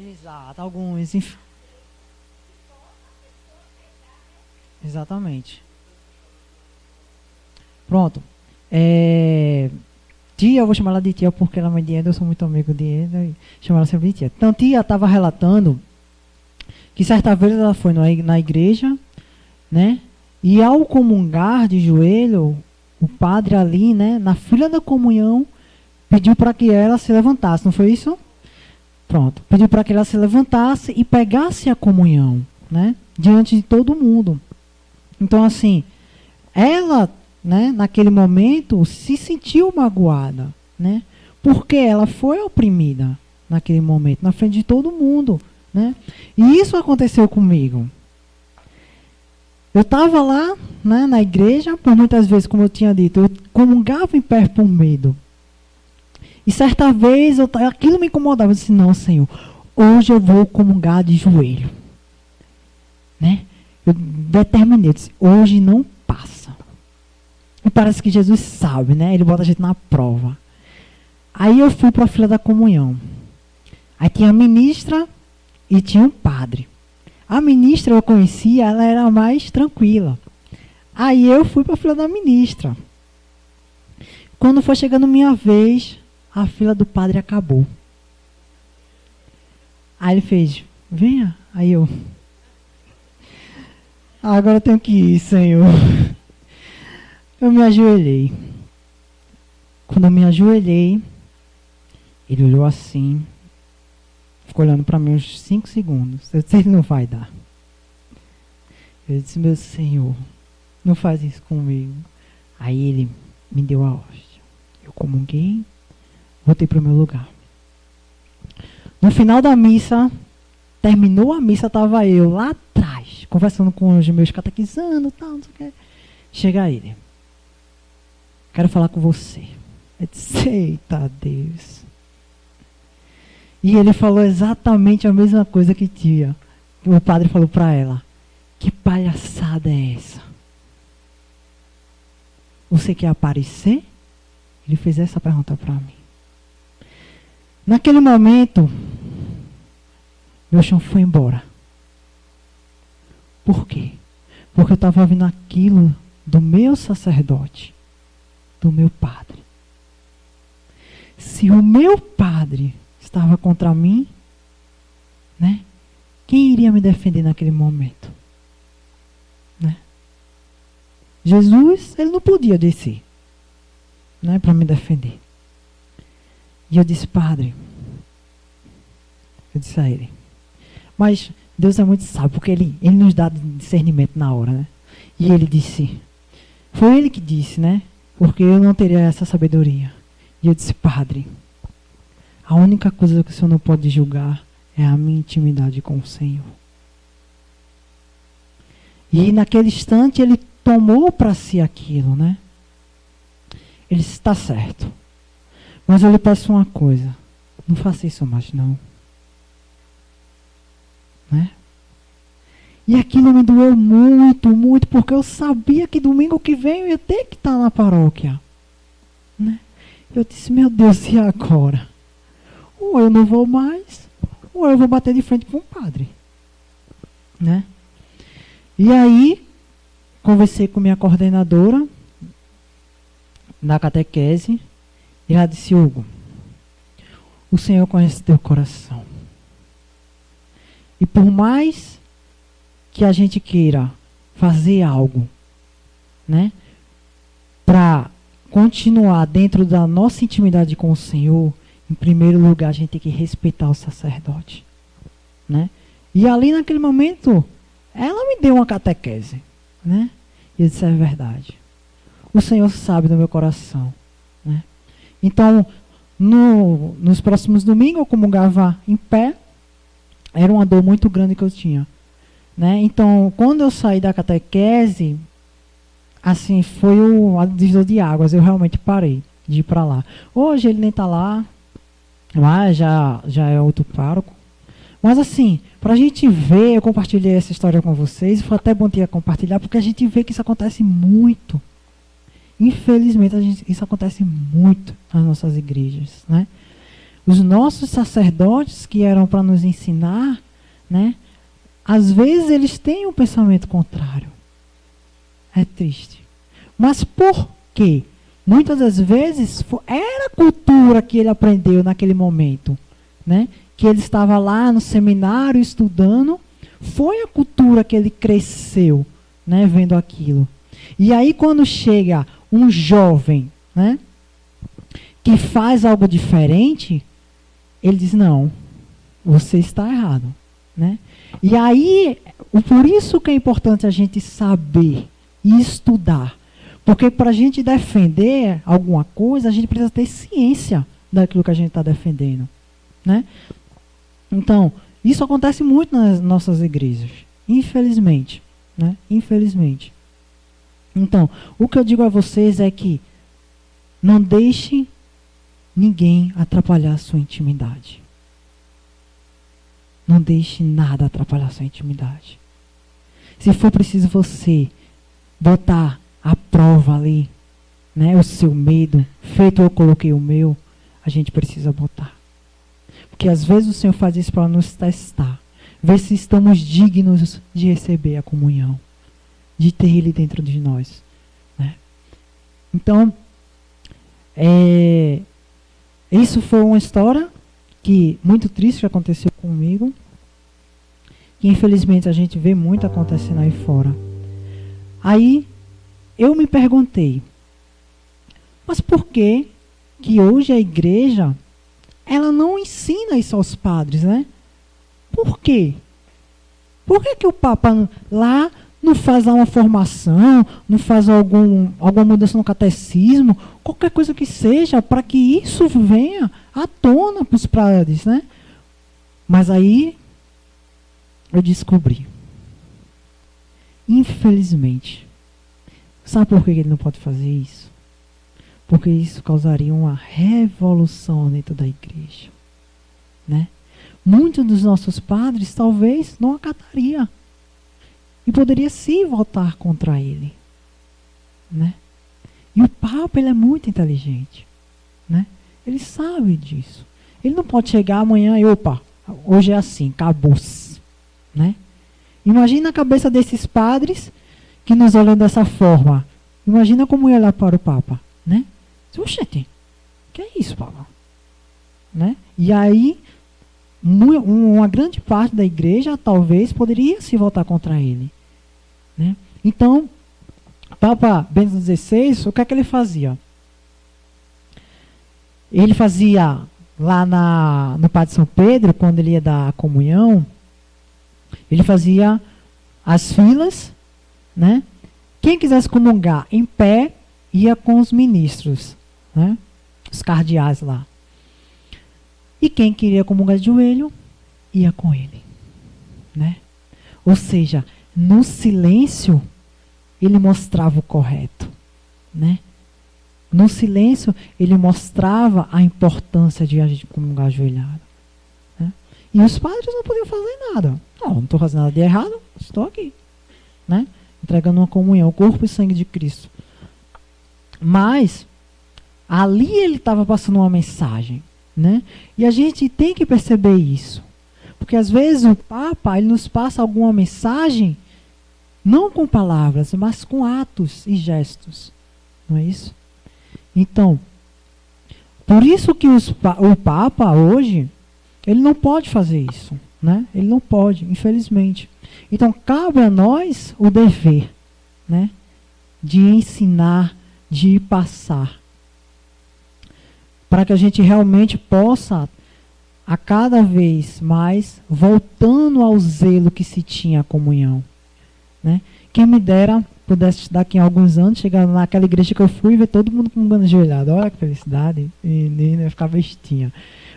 Exato, alguns. Exatamente. Pronto. Tia, eu vou chamar ela de tia porque ela é mãe de Eda, eu sou muito amigo de Eda e chamo ela sempre de tia. Então, tia estava relatando que certa vez ela foi na igreja, né? E ao comungar de joelho, o padre ali, né, na fila da comunhão, pediu para que ela se levantasse, não foi isso? Pronto. Pediu para que ela se levantasse e pegasse a comunhão, né? Diante de todo mundo. Então, assim, ela, né, naquele momento, se sentiu magoada, né? Porque ela foi oprimida naquele momento, na frente de todo mundo, né? E isso aconteceu comigo. Eu estava lá, né, na igreja, por muitas vezes, como eu tinha dito, eu comungava em pé por medo. E certa vez, aquilo me incomodava. Eu disse, não, Senhor, hoje eu vou comungar de joelho. Né? Eu determinei, eu disse, hoje não passa. E parece que Jesus sabe, né? Ele bota a gente na prova. Aí eu fui para a fila da comunhão. Aí tinha a ministra e tinha um padre. A ministra eu conhecia, ela era mais tranquila. Aí eu fui para a fila da ministra. Quando foi chegando minha vez, a fila do padre acabou. Aí ele fez, venha. Aí eu, agora eu tenho que ir, Senhor. Eu me ajoelhei. Quando eu me ajoelhei, ele olhou assim, ficou olhando para mim uns 5 segundos. Eu disse, ele não vai dar. Eu disse, meu Senhor, não faz isso comigo. Aí ele me deu a hóstia. Eu comunguei, voltei para o meu lugar. No final da missa, terminou a missa, estava eu lá atrás, conversando com os meus catequizando, tal, não sei o que. Chega ele. Quero falar com você. Eu disse, eita Deus. E ele falou exatamente a mesma coisa que tinha. O padre falou para ela, que palhaçada é essa? Você quer aparecer? Ele fez essa pergunta para mim. Naquele momento, meu chão foi embora. Por quê? Porque eu estava ouvindo aquilo do meu sacerdote, do meu padre. Se o meu padre estava contra mim, né? Quem iria me defender naquele momento? Né? Jesus, ele não podia descer, né, para me defender. E eu disse, padre, eu disse a ele, mas Deus é muito sábio, porque ele nos dá discernimento na hora, né? E ele disse, foi ele que disse, né? Porque eu não teria essa sabedoria. E eu disse, padre, a única coisa que o Senhor não pode julgar é a minha intimidade com o Senhor. E naquele instante ele tomou para si aquilo, né? Ele disse, está certo. Mas eu lhe peço uma coisa. Não faça isso mais, não. Né? E aquilo me doeu muito, muito, porque eu sabia que domingo que vem eu ia ter que estar na paróquia. Né? Eu disse, meu Deus, e agora? Ou eu não vou mais, ou eu vou bater de frente com o padre. Né? E aí, conversei com minha coordenadora na catequese, e ela disse, Hugo, o Senhor conhece teu coração. E por mais que a gente queira fazer algo, né, para continuar dentro da nossa intimidade com o Senhor, em primeiro lugar a gente tem que respeitar o sacerdote, né? E ali naquele momento, ela me deu uma catequese, né? E eu disse, é verdade. O Senhor sabe do meu coração, né? Então, nos próximos domingos eu comungava em pé. Era uma dor muito grande que eu tinha, né? Então, quando eu saí da catequese, assim, foi o divisor de águas. Eu realmente parei de ir para lá. Hoje ele nem está lá, mas já é outro pároco. Mas assim, para a gente ver, eu compartilhei essa história com vocês, foi até bom ter compartilhar, porque a gente vê que isso acontece muito. Infelizmente, isso acontece muito nas nossas igrejas, né? Os nossos sacerdotes que eram para nos ensinar, né? Às vezes eles têm um pensamento contrário. É triste. Mas por quê? Muitas das vezes era a cultura que ele aprendeu naquele momento, né? Que ele estava lá no seminário estudando, foi a cultura que ele cresceu, né? Vendo aquilo. E aí quando chega um jovem, né, que faz algo diferente, ele diz, não, você está errado, né? E aí, por isso que é importante a gente saber e estudar. Porque para a gente defender alguma coisa, a gente precisa ter ciência daquilo que a gente está defendendo, né? Então, isso acontece muito nas nossas igrejas, infelizmente, né? Infelizmente. Então, o que eu digo a vocês é que não deixe ninguém atrapalhar a sua intimidade. Não deixe nada atrapalhar a sua intimidade. Se for preciso você botar à prova ali, né, o seu medo, feito eu coloquei o meu, a gente precisa botar. Porque às vezes o Senhor faz isso para nos testar. Ver se estamos dignos de receber a comunhão. De ter Ele dentro de nós. Né? Então, isso foi uma história muito triste que aconteceu comigo. Que infelizmente a gente vê muito acontecendo aí fora. Aí eu me perguntei, mas por que hoje a igreja ela não ensina isso aos padres, né? Por quê? Por que o Papa lá não faz lá uma formação, não faz alguma mudança no catecismo, qualquer coisa que seja, para que isso venha à tona para os padres, né? Mas aí eu descobri. Infelizmente. Sabe por que ele não pode fazer isso? Porque isso causaria uma revolução dentro da igreja. Né? Muitos dos nossos padres talvez não acatariam. E poderia sim voltar contra ele. Né? E o Papa ele é muito inteligente. Né? Ele sabe disso. Ele não pode chegar amanhã e, opa, hoje é assim, acabou-se. Né? Imagina a cabeça desses padres que nos olham dessa forma. Imagina como ia olhar para o Papa. Né? Oxente, que é isso, Papa? Né? E aí, uma grande parte da igreja talvez poderia se voltar contra ele. Né? Então, Papa Bento XVI, o que é que ele fazia? Ele fazia lá no Padre São Pedro, quando ele ia dar a comunhão, ele fazia as filas, né? Quem quisesse comungar em pé, ia com os ministros, né? Os cardeais lá. E quem queria comungar de joelho, ia com ele. Né? Ou seja, no silêncio, ele mostrava o correto. Né? No silêncio, ele mostrava a importância de a gente comungar ajoelhado. Né? E os padres não podiam fazer nada. Não estou fazendo nada de errado, estou aqui. Né? Entregando uma comunhão, o corpo e sangue de Cristo. Mas, ali ele estava passando uma mensagem. Né? E a gente tem que perceber isso. Porque às vezes o Papa ele nos passa alguma mensagem, não com palavras, mas com atos e gestos. Não é isso? Então, por isso que o Papa hoje, ele não pode fazer isso. Né? Ele não pode, infelizmente. Então, cabe a nós o dever, né? De ensinar, de passar. Para que a gente realmente possa, a cada vez mais, voltando ao zelo que se tinha a comunhão. Né? Quem me dera, pudesse daqui a alguns anos, chegar naquela igreja que eu fui e ver todo mundo comungando ajoelhado. Olha que felicidade, menina, ia ficar bestinha.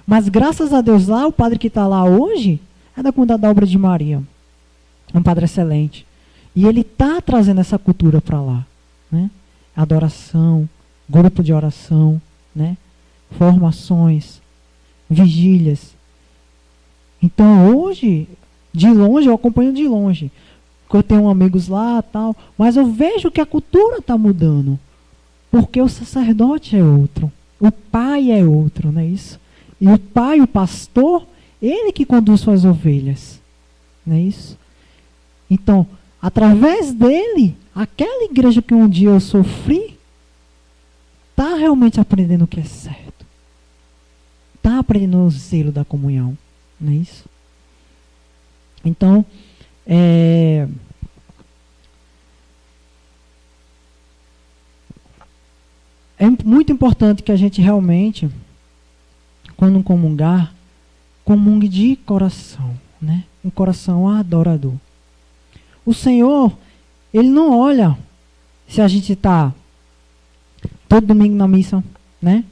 Mas graças a Deus lá, o padre que está lá hoje, é da comunidade da Obra de Maria. É um padre excelente. E ele está trazendo essa cultura para lá. Né? Adoração, grupo de oração, né? Formações, vigílias. Então hoje, de longe, eu acompanho de longe. Porque eu tenho amigos lá tal, mas eu vejo que a cultura está mudando. Porque o sacerdote é outro. O pai é outro, não é isso? E o pai, o pastor, ele que conduz suas ovelhas. Não é isso? Então, através dele, aquela igreja que um dia eu sofri, está realmente aprendendo o que é certo. Está aprendendo o zelo da comunhão. Não é isso? Então, é muito importante que a gente realmente, quando comungar, comungue de coração. Né? Um coração adorador. O Senhor, Ele não olha se a gente está todo domingo na missa, né?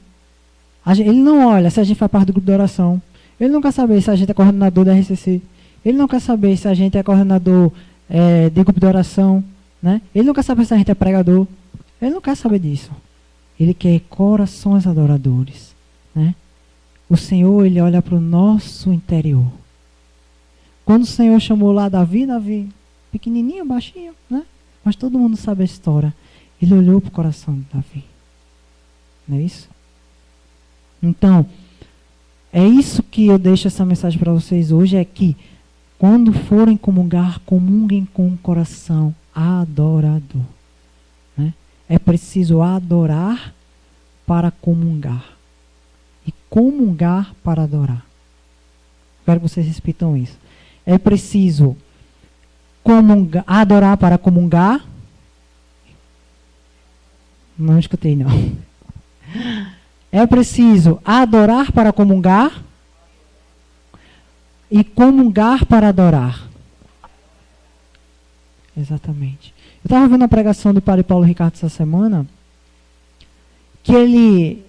Ele não olha se a gente faz parte do grupo de oração. Ele não quer saber se a gente é coordenador da RCC. Ele não quer saber se a gente é coordenador de grupo de oração, né? Ele não quer saber se a gente é pregador. Ele não quer saber disso. Ele quer corações adoradores. né? O Senhor, Ele olha para o nosso interior. Quando o Senhor chamou lá Davi, pequenininho, baixinho, né? Mas todo mundo sabe a história. Ele olhou para o coração de Davi. Não é isso? Então, é isso que eu deixo essa mensagem para vocês hoje, é que quando forem comungar, comunguem com o coração adorador. Né? É preciso adorar para comungar. E comungar para adorar. Quero que vocês repitam isso. É preciso adorar para comungar. Não escutei, não. É preciso adorar para comungar e comungar para adorar. Exatamente. Eu estava vendo a pregação do Padre Paulo Ricardo essa semana, que ele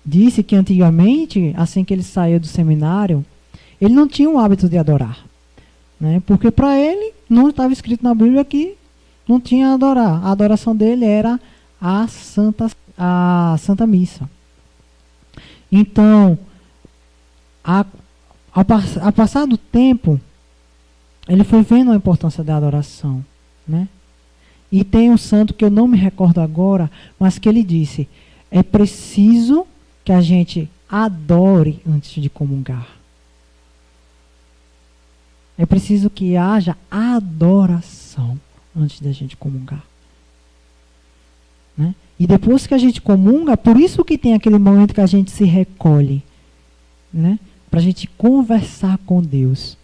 disse que antigamente, assim que ele saiu do seminário, ele não tinha o hábito de adorar. Né? Porque para ele não estava escrito na Bíblia que não tinha adorar. A adoração dele era a Santa Missa. Então, ao passar do tempo, ele foi vendo a importância da adoração, né? E tem um santo que eu não me recordo agora, mas que ele disse, é preciso que a gente adore antes de comungar. É preciso que haja adoração antes da gente comungar. Né? E depois que a gente comunga, por isso que tem aquele momento que a gente se recolhe, né? Para a gente conversar com Deus,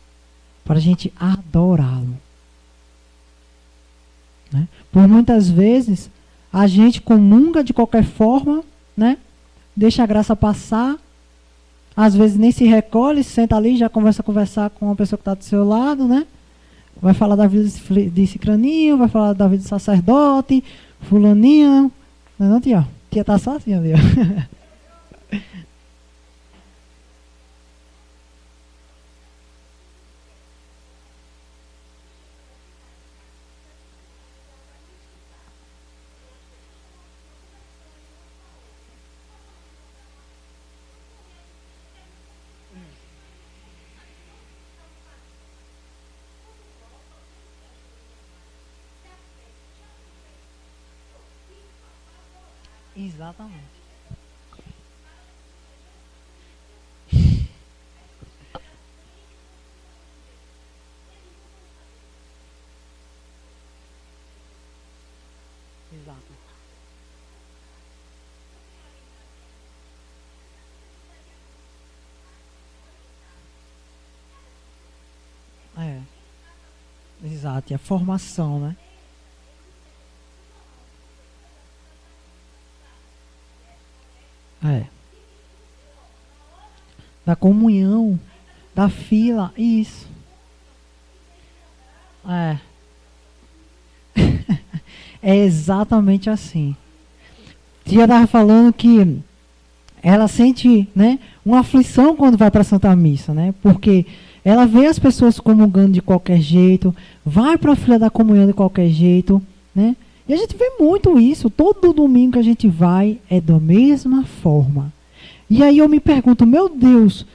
para a gente adorá-lo. Né? Por muitas vezes, a gente comunga de qualquer forma, né? Deixa a graça passar, às vezes nem se recolhe, se senta ali, já começa a conversar com uma pessoa que está do seu lado, né? Vai falar da vida de cicraninho, vai falar da vida do sacerdote, fulaninho. Não, tia? Tia está só assim ali, ó. Exatamente. Exato. É. Exato, e a formação, né? É. Da comunhão, da fila, isso. É. É exatamente assim. Tia estava falando que ela sente, né, uma aflição quando vai para a Santa Missa, né? Porque ela vê as pessoas comungando de qualquer jeito, vai para a fila da comunhão de qualquer jeito, né? E a gente vê muito isso. Todo domingo que a gente vai é da mesma forma. E aí eu me pergunto, meu Deus,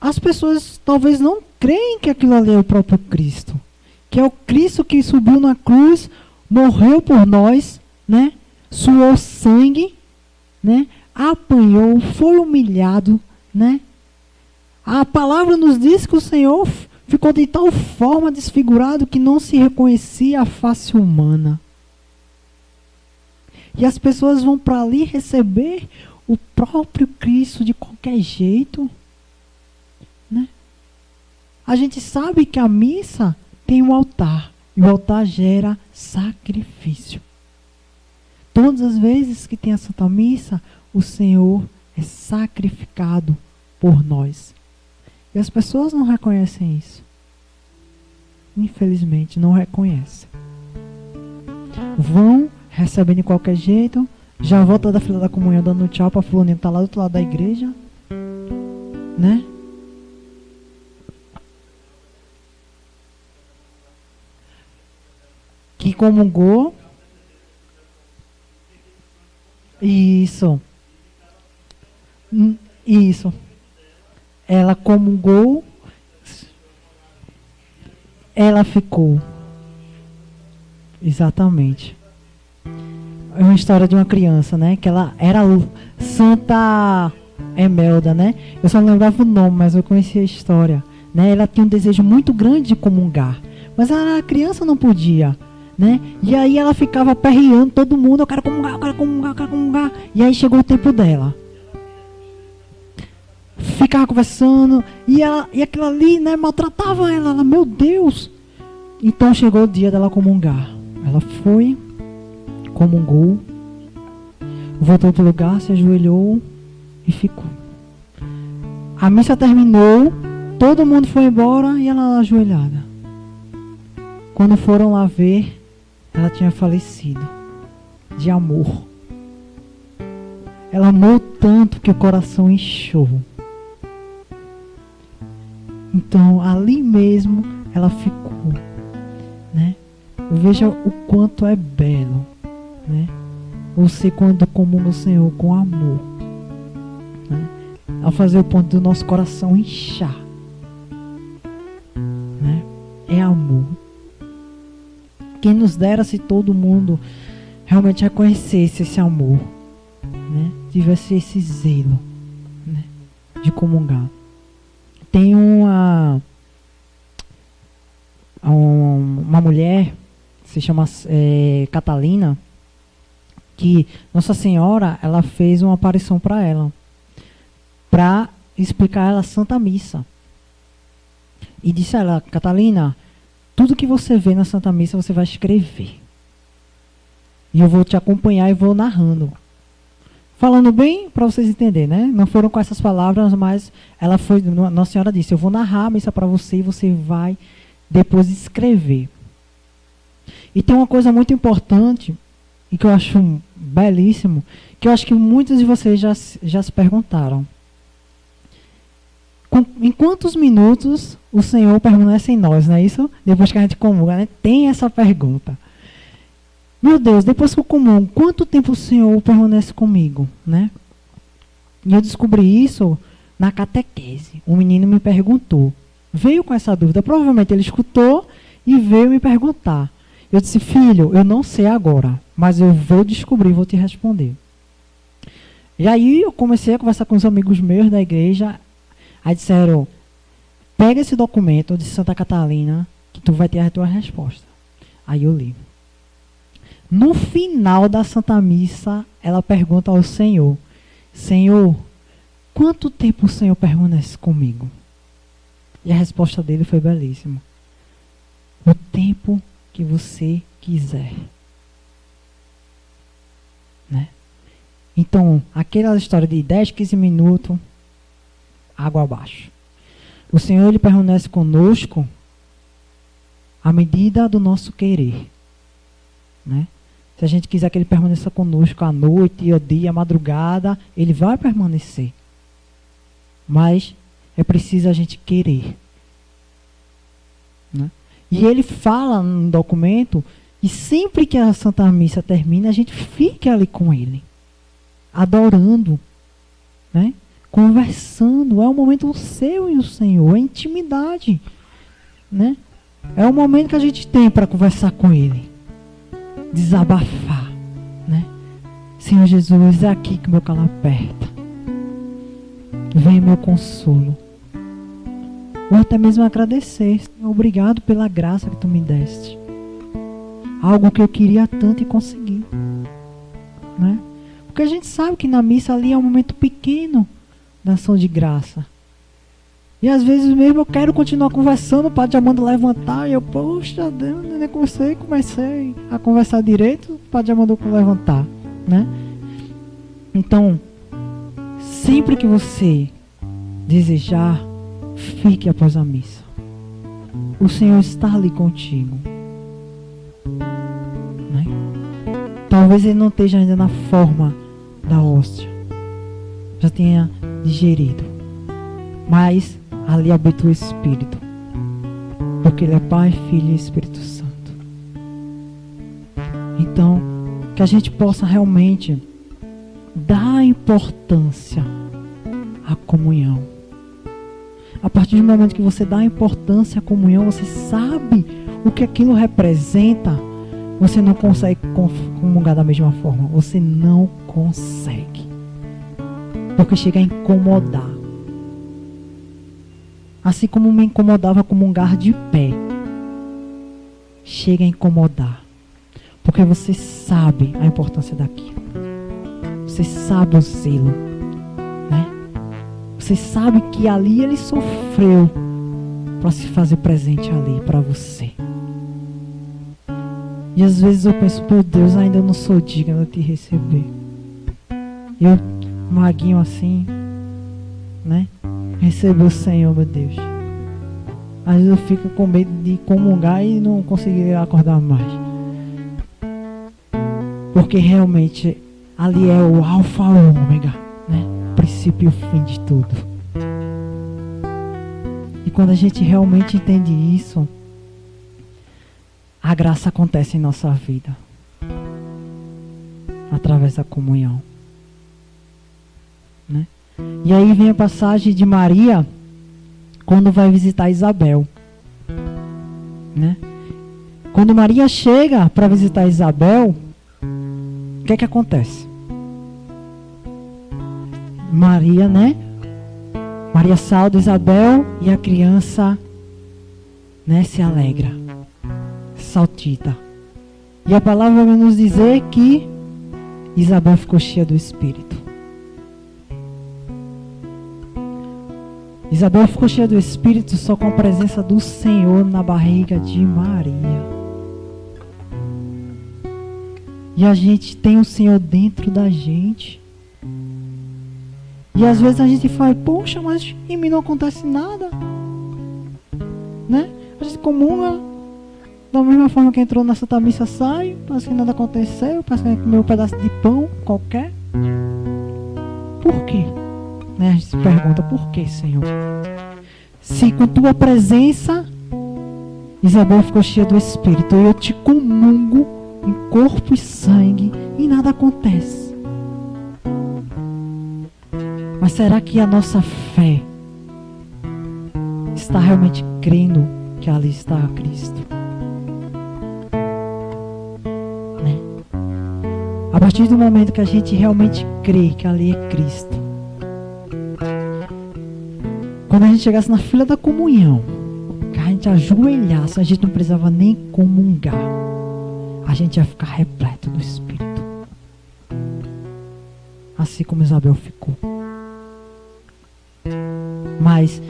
as pessoas talvez não creem que aquilo ali é o próprio Cristo. Que é o Cristo que subiu na cruz, morreu por nós, né? Suou sangue, né? Apanhou, foi humilhado, né? A palavra nos diz que o Senhor ficou de tal forma desfigurado que não se reconhecia a face humana. E as pessoas vão para ali receber o próprio Cristo de qualquer jeito, né? A gente sabe que a missa tem um altar, e o altar gera sacrifício. Todas as vezes que tem a Santa Missa, o Senhor é sacrificado por nós. E as pessoas não reconhecem isso. Infelizmente, não reconhecem. Vão, recebem de qualquer jeito, já volta da fila da comunhão dando tchau para fulaninho que está lá do outro lado da igreja, né? Que comungou. Isso. Isso. Ela comungou, ela ficou. Exatamente. É uma história de uma criança, né? Que ela era Santa Emelda, né? Eu só não lembrava o nome, mas eu conhecia a história, né? Ela tinha um desejo muito grande de comungar, mas a criança não podia, né? E aí ela ficava perreando todo mundo: eu quero comungar, eu quero comungar, eu quero comungar. E aí chegou o tempo dela. Ficava conversando e aquilo ali, né, maltratava ela. Ela, meu Deus. Então chegou o dia dela comungar. Ela foi, comungou, voltou para o lugar, se ajoelhou e ficou. A missa terminou, todo mundo foi embora e ela lá ajoelhada. Quando foram lá ver, ela tinha falecido de amor. Ela amou tanto que o coração inchou. Então, ali mesmo, ela ficou, né? Veja o quanto é belo, né? Você, quando comunga o Senhor com amor, né? Ao fazer o ponto do nosso coração inchar, né? É amor. Quem nos dera se todo mundo realmente reconhecesse esse amor, né? Tivesse esse zelo, né? De comungar. Tem uma mulher, se chama Catalina, que Nossa Senhora, ela fez uma aparição para ela, para explicar a ela a Santa Missa. E disse a ela: Catalina, tudo que você vê na Santa Missa você vai escrever. E eu vou te acompanhar e vou narrando. Falando bem, para vocês entenderem, né? Não foram com essas palavras, mas ela foi, Nossa Senhora disse: eu vou narrar a missa para você e você vai depois escrever. E tem uma coisa muito importante, e que eu acho belíssimo, que eu acho que muitos de vocês já se perguntaram. Em quantos minutos o Senhor permanece em nós, não é isso? Depois que a gente comunga, né? Tem essa pergunta. Meu Deus, depois que eu comungo, quanto tempo o Senhor permanece comigo, né? E eu descobri isso na catequese. Um menino me perguntou, veio com essa dúvida, provavelmente ele escutou e veio me perguntar. Eu disse: filho, eu não sei agora, mas eu vou descobrir, vou te responder. E aí eu comecei a conversar com os amigos meus da igreja. Aí disseram: pega esse documento de Santa Catalina, que tu vai ter a tua resposta. Aí eu li. No final da Santa Missa, ela pergunta ao Senhor: Senhor, quanto tempo o Senhor permanece comigo? E a resposta dele foi belíssima: o tempo que você quiser. Né? Então, aquela história de 10, 15 minutos, água abaixo. O Senhor, ele permanece conosco à medida do nosso querer. Né? Se a gente quiser que ele permaneça conosco à noite, ao dia, à madrugada, ele vai permanecer. Mas é preciso a gente querer. Né? E ele fala no documento, e sempre que a Santa Missa termina, a gente fica ali com ele, adorando, né? Conversando. É um momento seu e o Senhor, é intimidade, né? É o momento que a gente tem para conversar com ele, desabafar, né? Senhor Jesus, é aqui que meu calo aperta, vem meu consolo, ou até mesmo agradecer: Senhor, obrigado pela graça que tu me deste, algo que eu queria tanto e consegui, né? Porque a gente sabe que na missa ali é um momento pequeno da ação de graça. E às vezes mesmo eu quero continuar conversando, o padre já manda levantar, e eu, poxa, Deus, nem comecei a conversar direito, o padre já mandou levantar, né? Então, sempre que você desejar, fique após a missa. O Senhor está ali contigo. Né? Talvez ele não esteja ainda na forma da hóstia, já tenha digerido, mas ali habita o Espírito, porque ele é Pai, Filho e Espírito Santo. Então, que a gente possa realmente dar importância a comunhão. A partir do momento que você dá importância à comunhão, você sabe o que aquilo representa, você não consegue comungar da mesma forma. Você não consegue. Porque chega a incomodar. Assim como me incomodava comungar de pé. Chega a incomodar. Porque você sabe a importância daquilo. Você sabe o zelo, né? Você sabe que ali ele sofreu para se fazer presente ali para você. E às vezes eu penso, meu Deus, ainda não sou digno de te receber. Eu, maguinho assim, né? Receber o Senhor, meu Deus. Às vezes eu fico com medo de comungar e não conseguir acordar mais. Porque realmente ali é o alfa e o ômega, né? O princípio e o fim de tudo. E quando a gente realmente entende isso, a graça acontece em nossa vida. Através da comunhão. Né? E aí vem a passagem de Maria, quando vai visitar Isabel. Né? Quando Maria chega para visitar Isabel, o que é que acontece? Maria, né? Maria sauda Isabel e a criança, né, se alegra, saltita. E a palavra vai nos dizer que Isabel ficou cheia do Espírito. Isabel ficou cheia do Espírito só com a presença do Senhor na barriga de Maria. E a gente tem o Senhor dentro da gente. E às vezes a gente fala, poxa, mas em mim não acontece nada. Né? A gente comunga da mesma forma que entrou na Santa Missa, sai, parece que nada aconteceu, parece que comeu um pedaço de pão qualquer. Por quê? Né? A gente se pergunta, por quê, Senhor? Se com tua presença Isabel ficou cheia do Espírito, eu te comungo em corpo e sangue e nada acontece. Mas será que a nossa fé está realmente crendo que ali está Cristo? Né? A partir do momento que a gente realmente crê que ali é Cristo, quando a gente chegasse na fila da comunhão, que a gente ajoelhasse, a gente não precisava nem comungar. A gente ia ficar repleto do Espírito. Assim como Isabel ficou. Mas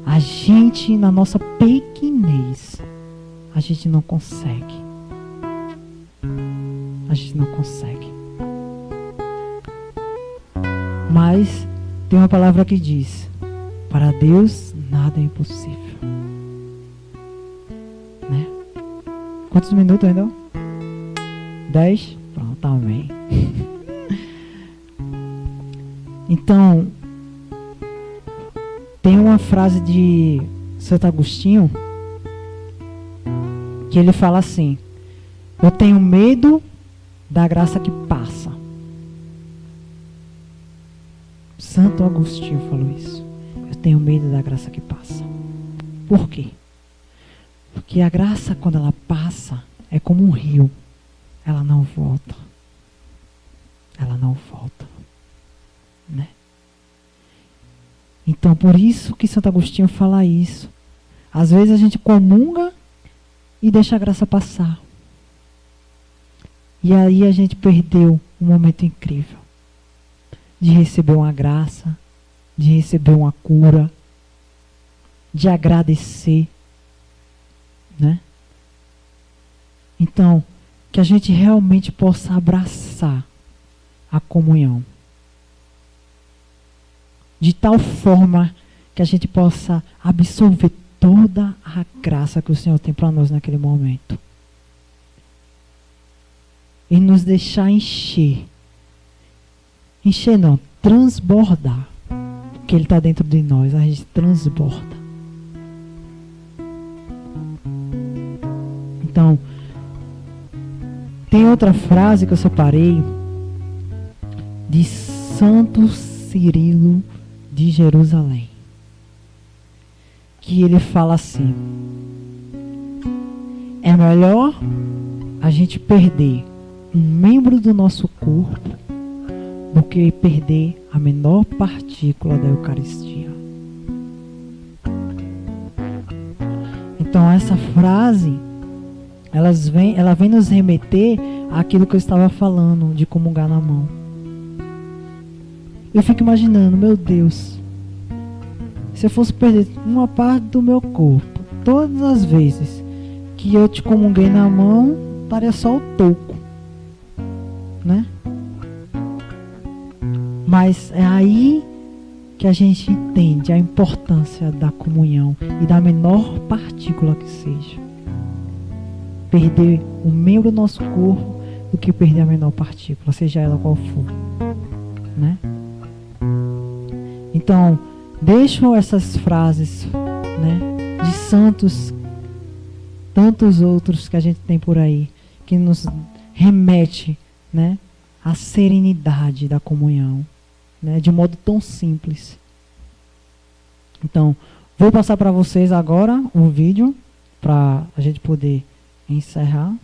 a gente, na nossa pequenez, a gente não consegue. A gente não consegue. Mas tem uma palavra que diz: para Deus nada é impossível. Né? Quantos minutos ainda? 10? Pronto, amém. Então, tem uma frase de Santo Agostinho que ele fala assim: eu tenho medo da graça que passa. Santo Agostinho falou isso. Eu tenho medo da graça que passa. Por quê? Porque a graça, quando ela passa, é como um rio. Ela não volta. Ela não volta. Né? Então, por isso que Santo Agostinho fala isso. Às vezes a gente comunga e deixa a graça passar. E aí a gente perdeu um momento incrível de receber uma graça, de receber uma cura, de agradecer. Né? Então, que a gente realmente possa abraçar a comunhão. De tal forma que a gente possa absorver toda a graça que o Senhor tem para nós naquele momento. E nos deixar encher. Encher não, transbordar. Porque Ele está dentro de nós, a gente transborda. Então, tem outra frase que eu separei de Santo Cirilo de Jerusalém, que ele fala assim: é melhor a gente perder um membro do nosso corpo do que perder a menor partícula da Eucaristia. Então essa frase, ela vem nos remeter àquilo que eu estava falando de comungar na mão. Eu fico imaginando, meu Deus, se eu fosse perder uma parte do meu corpo, todas as vezes que eu te comunguei na mão, estaria só o toco, né? Mas é aí que a gente entende a importância da comunhão e da menor partícula que seja. Perder um membro do nosso corpo do que perder a menor partícula, seja ela qual for, né? Então, deixo essas frases, né, de santos, tantos outros que a gente tem por aí, que nos remete, né, à serenidade da comunhão, né, de modo tão simples. Então, vou passar para vocês agora o vídeo para a gente poder encerrar.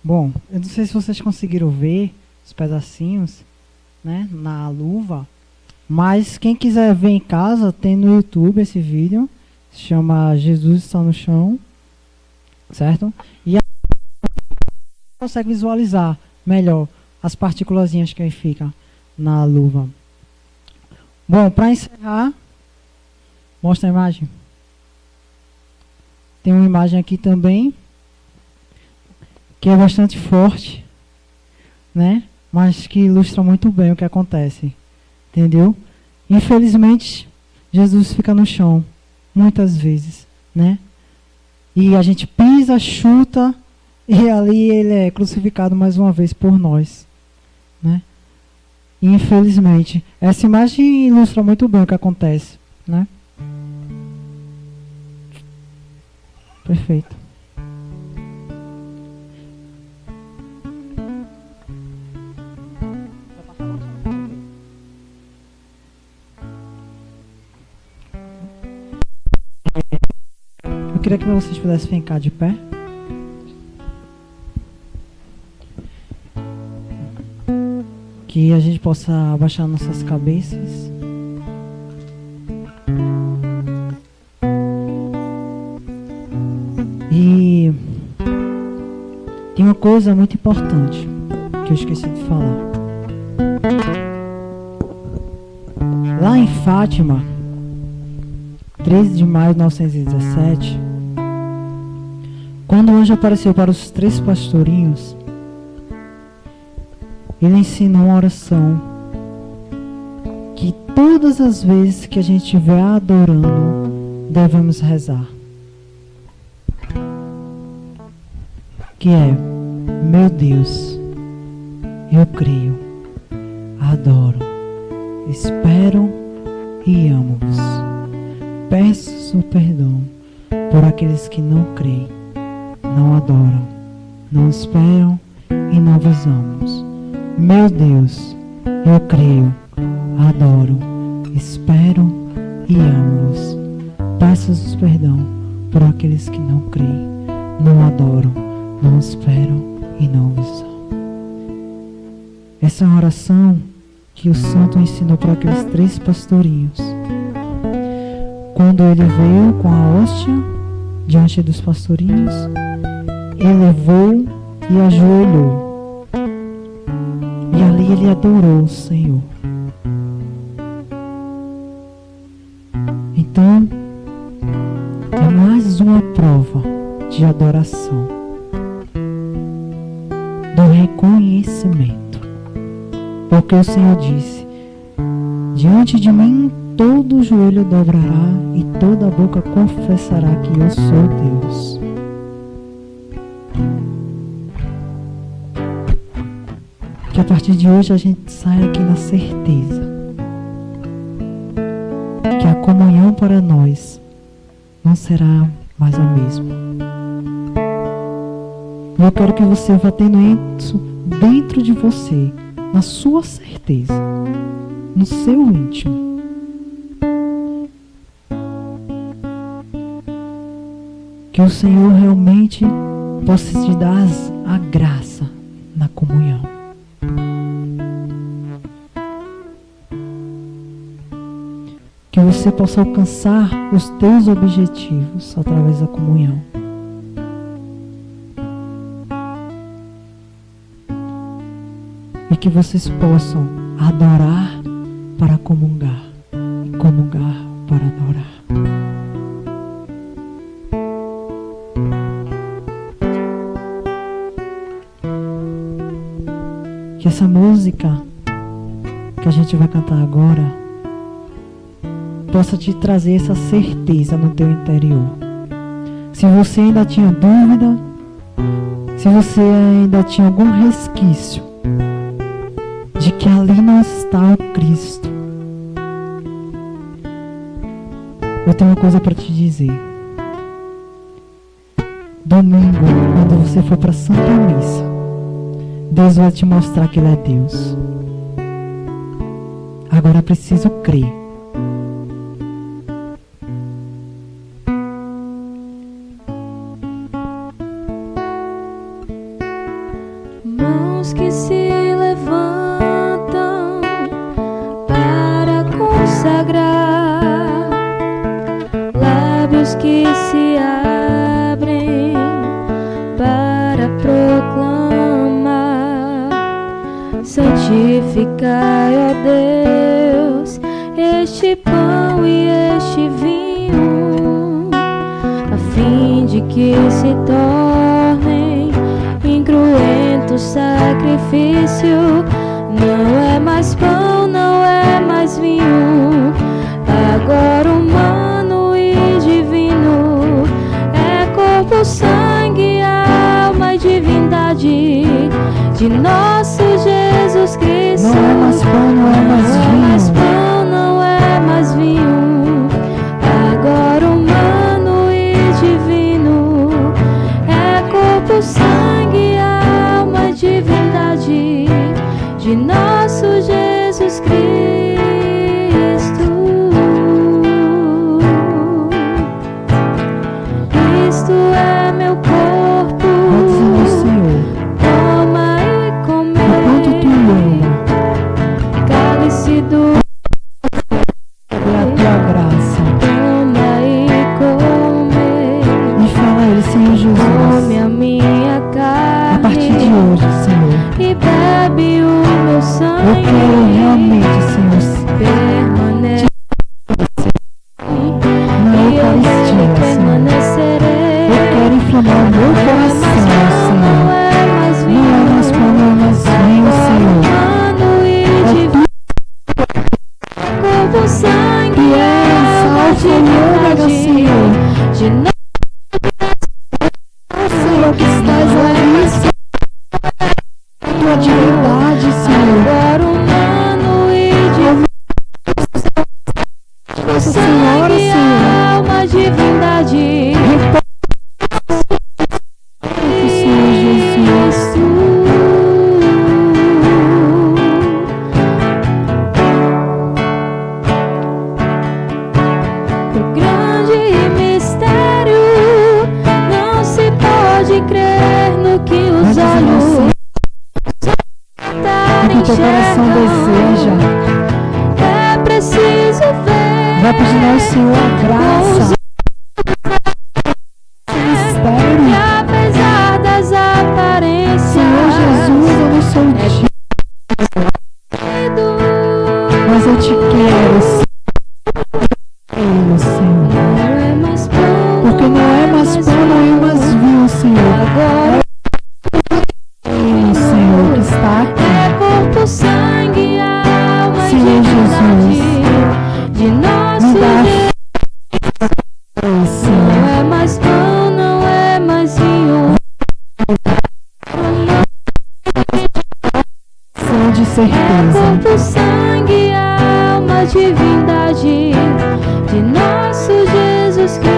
Bom, eu não sei se vocês conseguiram ver os pedacinhos, né, na luva, mas quem quiser ver em casa, tem no YouTube esse vídeo, se chama Jesus Está no Chão, certo? E aí consegue visualizar melhor as partículazinhas que aí ficam na luva. Bom, para encerrar, mostra a imagem. Tem uma imagem aqui também, que é bastante forte, né? Mas que ilustra muito bem o que acontece, entendeu? Infelizmente, Jesus fica no chão, muitas vezes, né? E a gente pisa, chuta, e ali ele é crucificado mais uma vez por nós, né? E, infelizmente, essa imagem ilustra muito bem o que acontece, né? Perfeito. Eu queria que vocês pudessem ficar de pé. Que a gente possa abaixar nossas cabeças. E tem uma coisa muito importante que eu esqueci de falar. Lá em Fátima, 13 de maio de 1917, quando o anjo apareceu para os 3 pastorinhos, ele ensinou uma oração que todas as vezes que a gente estiver adorando, devemos rezar. Que é: meu Deus, eu creio, adoro, espero e amo-vos. Peço perdão por aqueles que não creem, não adoram, não esperam e não vos amamos. Meu Deus, eu creio, adoro, espero e amo-vos. Peço-vos perdão por aqueles que não creem, não adoram, não esperam e não vos amam. Essa é uma oração que o santo ensinou para aqueles 3 pastorinhos. Quando ele veio com a hóstia diante dos pastorinhos, ele levou e ajoelhou. E ali ele adorou o Senhor. Então, é mais uma prova de adoração, do reconhecimento. Porque o Senhor disse: diante de mim todo joelho dobrará e toda boca confessará que eu sou Deus. Que a partir de hoje a gente saia aqui na certeza que a comunhão para nós não será mais a mesma. Eu quero que você vá tendo isso dentro de você, na sua certeza, no seu íntimo. Que o Senhor realmente possa te dar a graça na comunhão. Que você possa alcançar os teus objetivos através da comunhão. E que vocês possam adorar para comungar e comungar para adorar. Que essa música que a gente vai cantar agora possa te trazer essa certeza no teu interior. Se você ainda tinha dúvida, se você ainda tinha algum resquício de que ali não está o Cristo, eu tenho uma coisa para te dizer. Domingo, quando você for para a Santa Missa, Deus vai te mostrar que Ele é Deus. Agora é preciso crer. que se abrem para proclamar. Santificai, ó Deus, este pão e este vinho, a fim de que se tornem incruento sacrifício. Não é mais pão, não é mais vinho, agora humano e divino. É corpo, sangue, alma e divindade de nosso Jesus Cristo. Não é mais pão, não é mais Não é vinho. mais pão, não é mais vinho, agora humano e divino. É corpo, sangue, alma e divindade de nosso Jesus Cristo. Isto é meu corpo, Dizendo, Senhor, toma e o quanto comer. tu ama Cálice do pela tua graça. toma e comer. E fala a Ele, Senhor Come Jesus, a minha a partir de carne hoje, Senhor, e bebe o meu sangue. eu quero realmente, Senhor, Permanece na e eu nele Eucaristia, Senhor. permanecerei. Eu quero inflamar o meu Não é coração, mais pão, Senhor. não é mais Não é vinho, mais pão, não é mais vinho, Senhor. humano e É divino. Corpo, sangue, Tu és alma, Alfa e Ômega, divindade Senhor. de nosso Senhor, que estás ali, Senhor. Tua divindade, Senhor. agora humano e divino. Nossa Senhora, Sangue, Senhor. alma, divindade. Senhor Jesus. O grande mistério, não se pode crer no que os Vai dizer, olhos Senhor, o que o teu coração deseja. É preciso ver. Vai pedir ao Senhor a graça. E Mistério. apesar das aparências, Senhor Jesus, eu não sou digno, mas eu te quero, Senhor. não é mais pão, Porque não é mais pão, não é mais vinho, Senhor. agora Senhor, que está aqui. é corpo, sangue, alma e Senhor divindade de nosso Me dá Jesus. Não Senhor. é mais pão, não é mais vinho, São de é certeza. corpo, sangue, alma, divindade de nosso Jesus Cristo.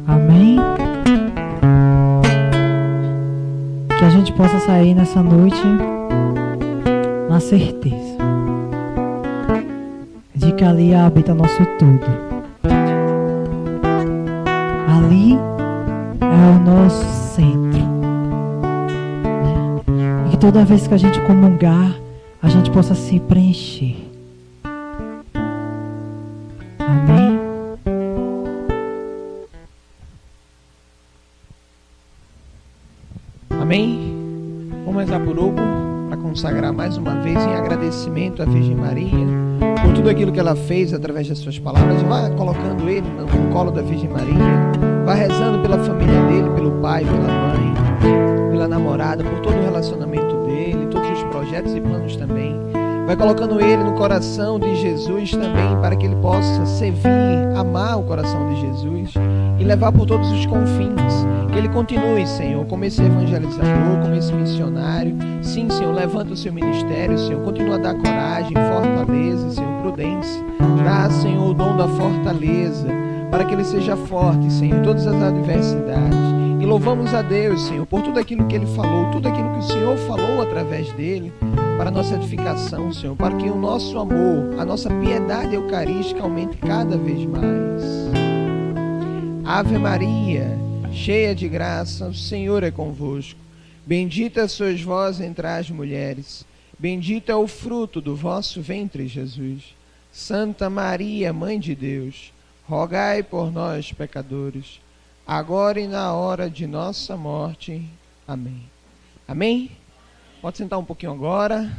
Amém? Que a gente possa sair nessa noite na certeza de que ali habita nosso tudo. Ali é o nosso centro, né? E que toda vez que a gente comungar, a gente possa se preencher. Amém? Amém? Vamos rezar por Hugo, para consagrar mais uma vez em agradecimento à Virgem Maria por tudo aquilo que ela fez através das suas palavras. Vá colocando ele no colo da Virgem Maria, vá rezando pela família dele, pelo pai, pela mãe, pela namorada, por todo o relacionamento dele, todos os projetos e planos também. Vai colocando ele no coração de Jesus também, para que ele possa servir, amar o coração de Jesus e levar por todos os confins. Que ele continue, Senhor, como esse evangelizador, como esse missionário. Sim, Senhor, levanta o seu ministério, Senhor. Continua a dar coragem, fortaleza, Senhor, prudência. Dá, Senhor, o dom da fortaleza, para que ele seja forte, Senhor, em todas as adversidades. E louvamos a Deus, Senhor, por tudo aquilo que ele falou, tudo aquilo que o Senhor falou através dele, para a nossa edificação, Senhor, para que o nosso amor, a nossa piedade eucarística aumente cada vez mais. Ave Maria, cheia de graça, o Senhor é convosco. Bendita sois vós entre as mulheres, Bendito é o fruto do vosso ventre, Jesus. Santa Maria, Mãe de Deus, rogai por nós, pecadores, agora e na hora de nossa morte. Amém. Amém? Pode sentar um pouquinho agora.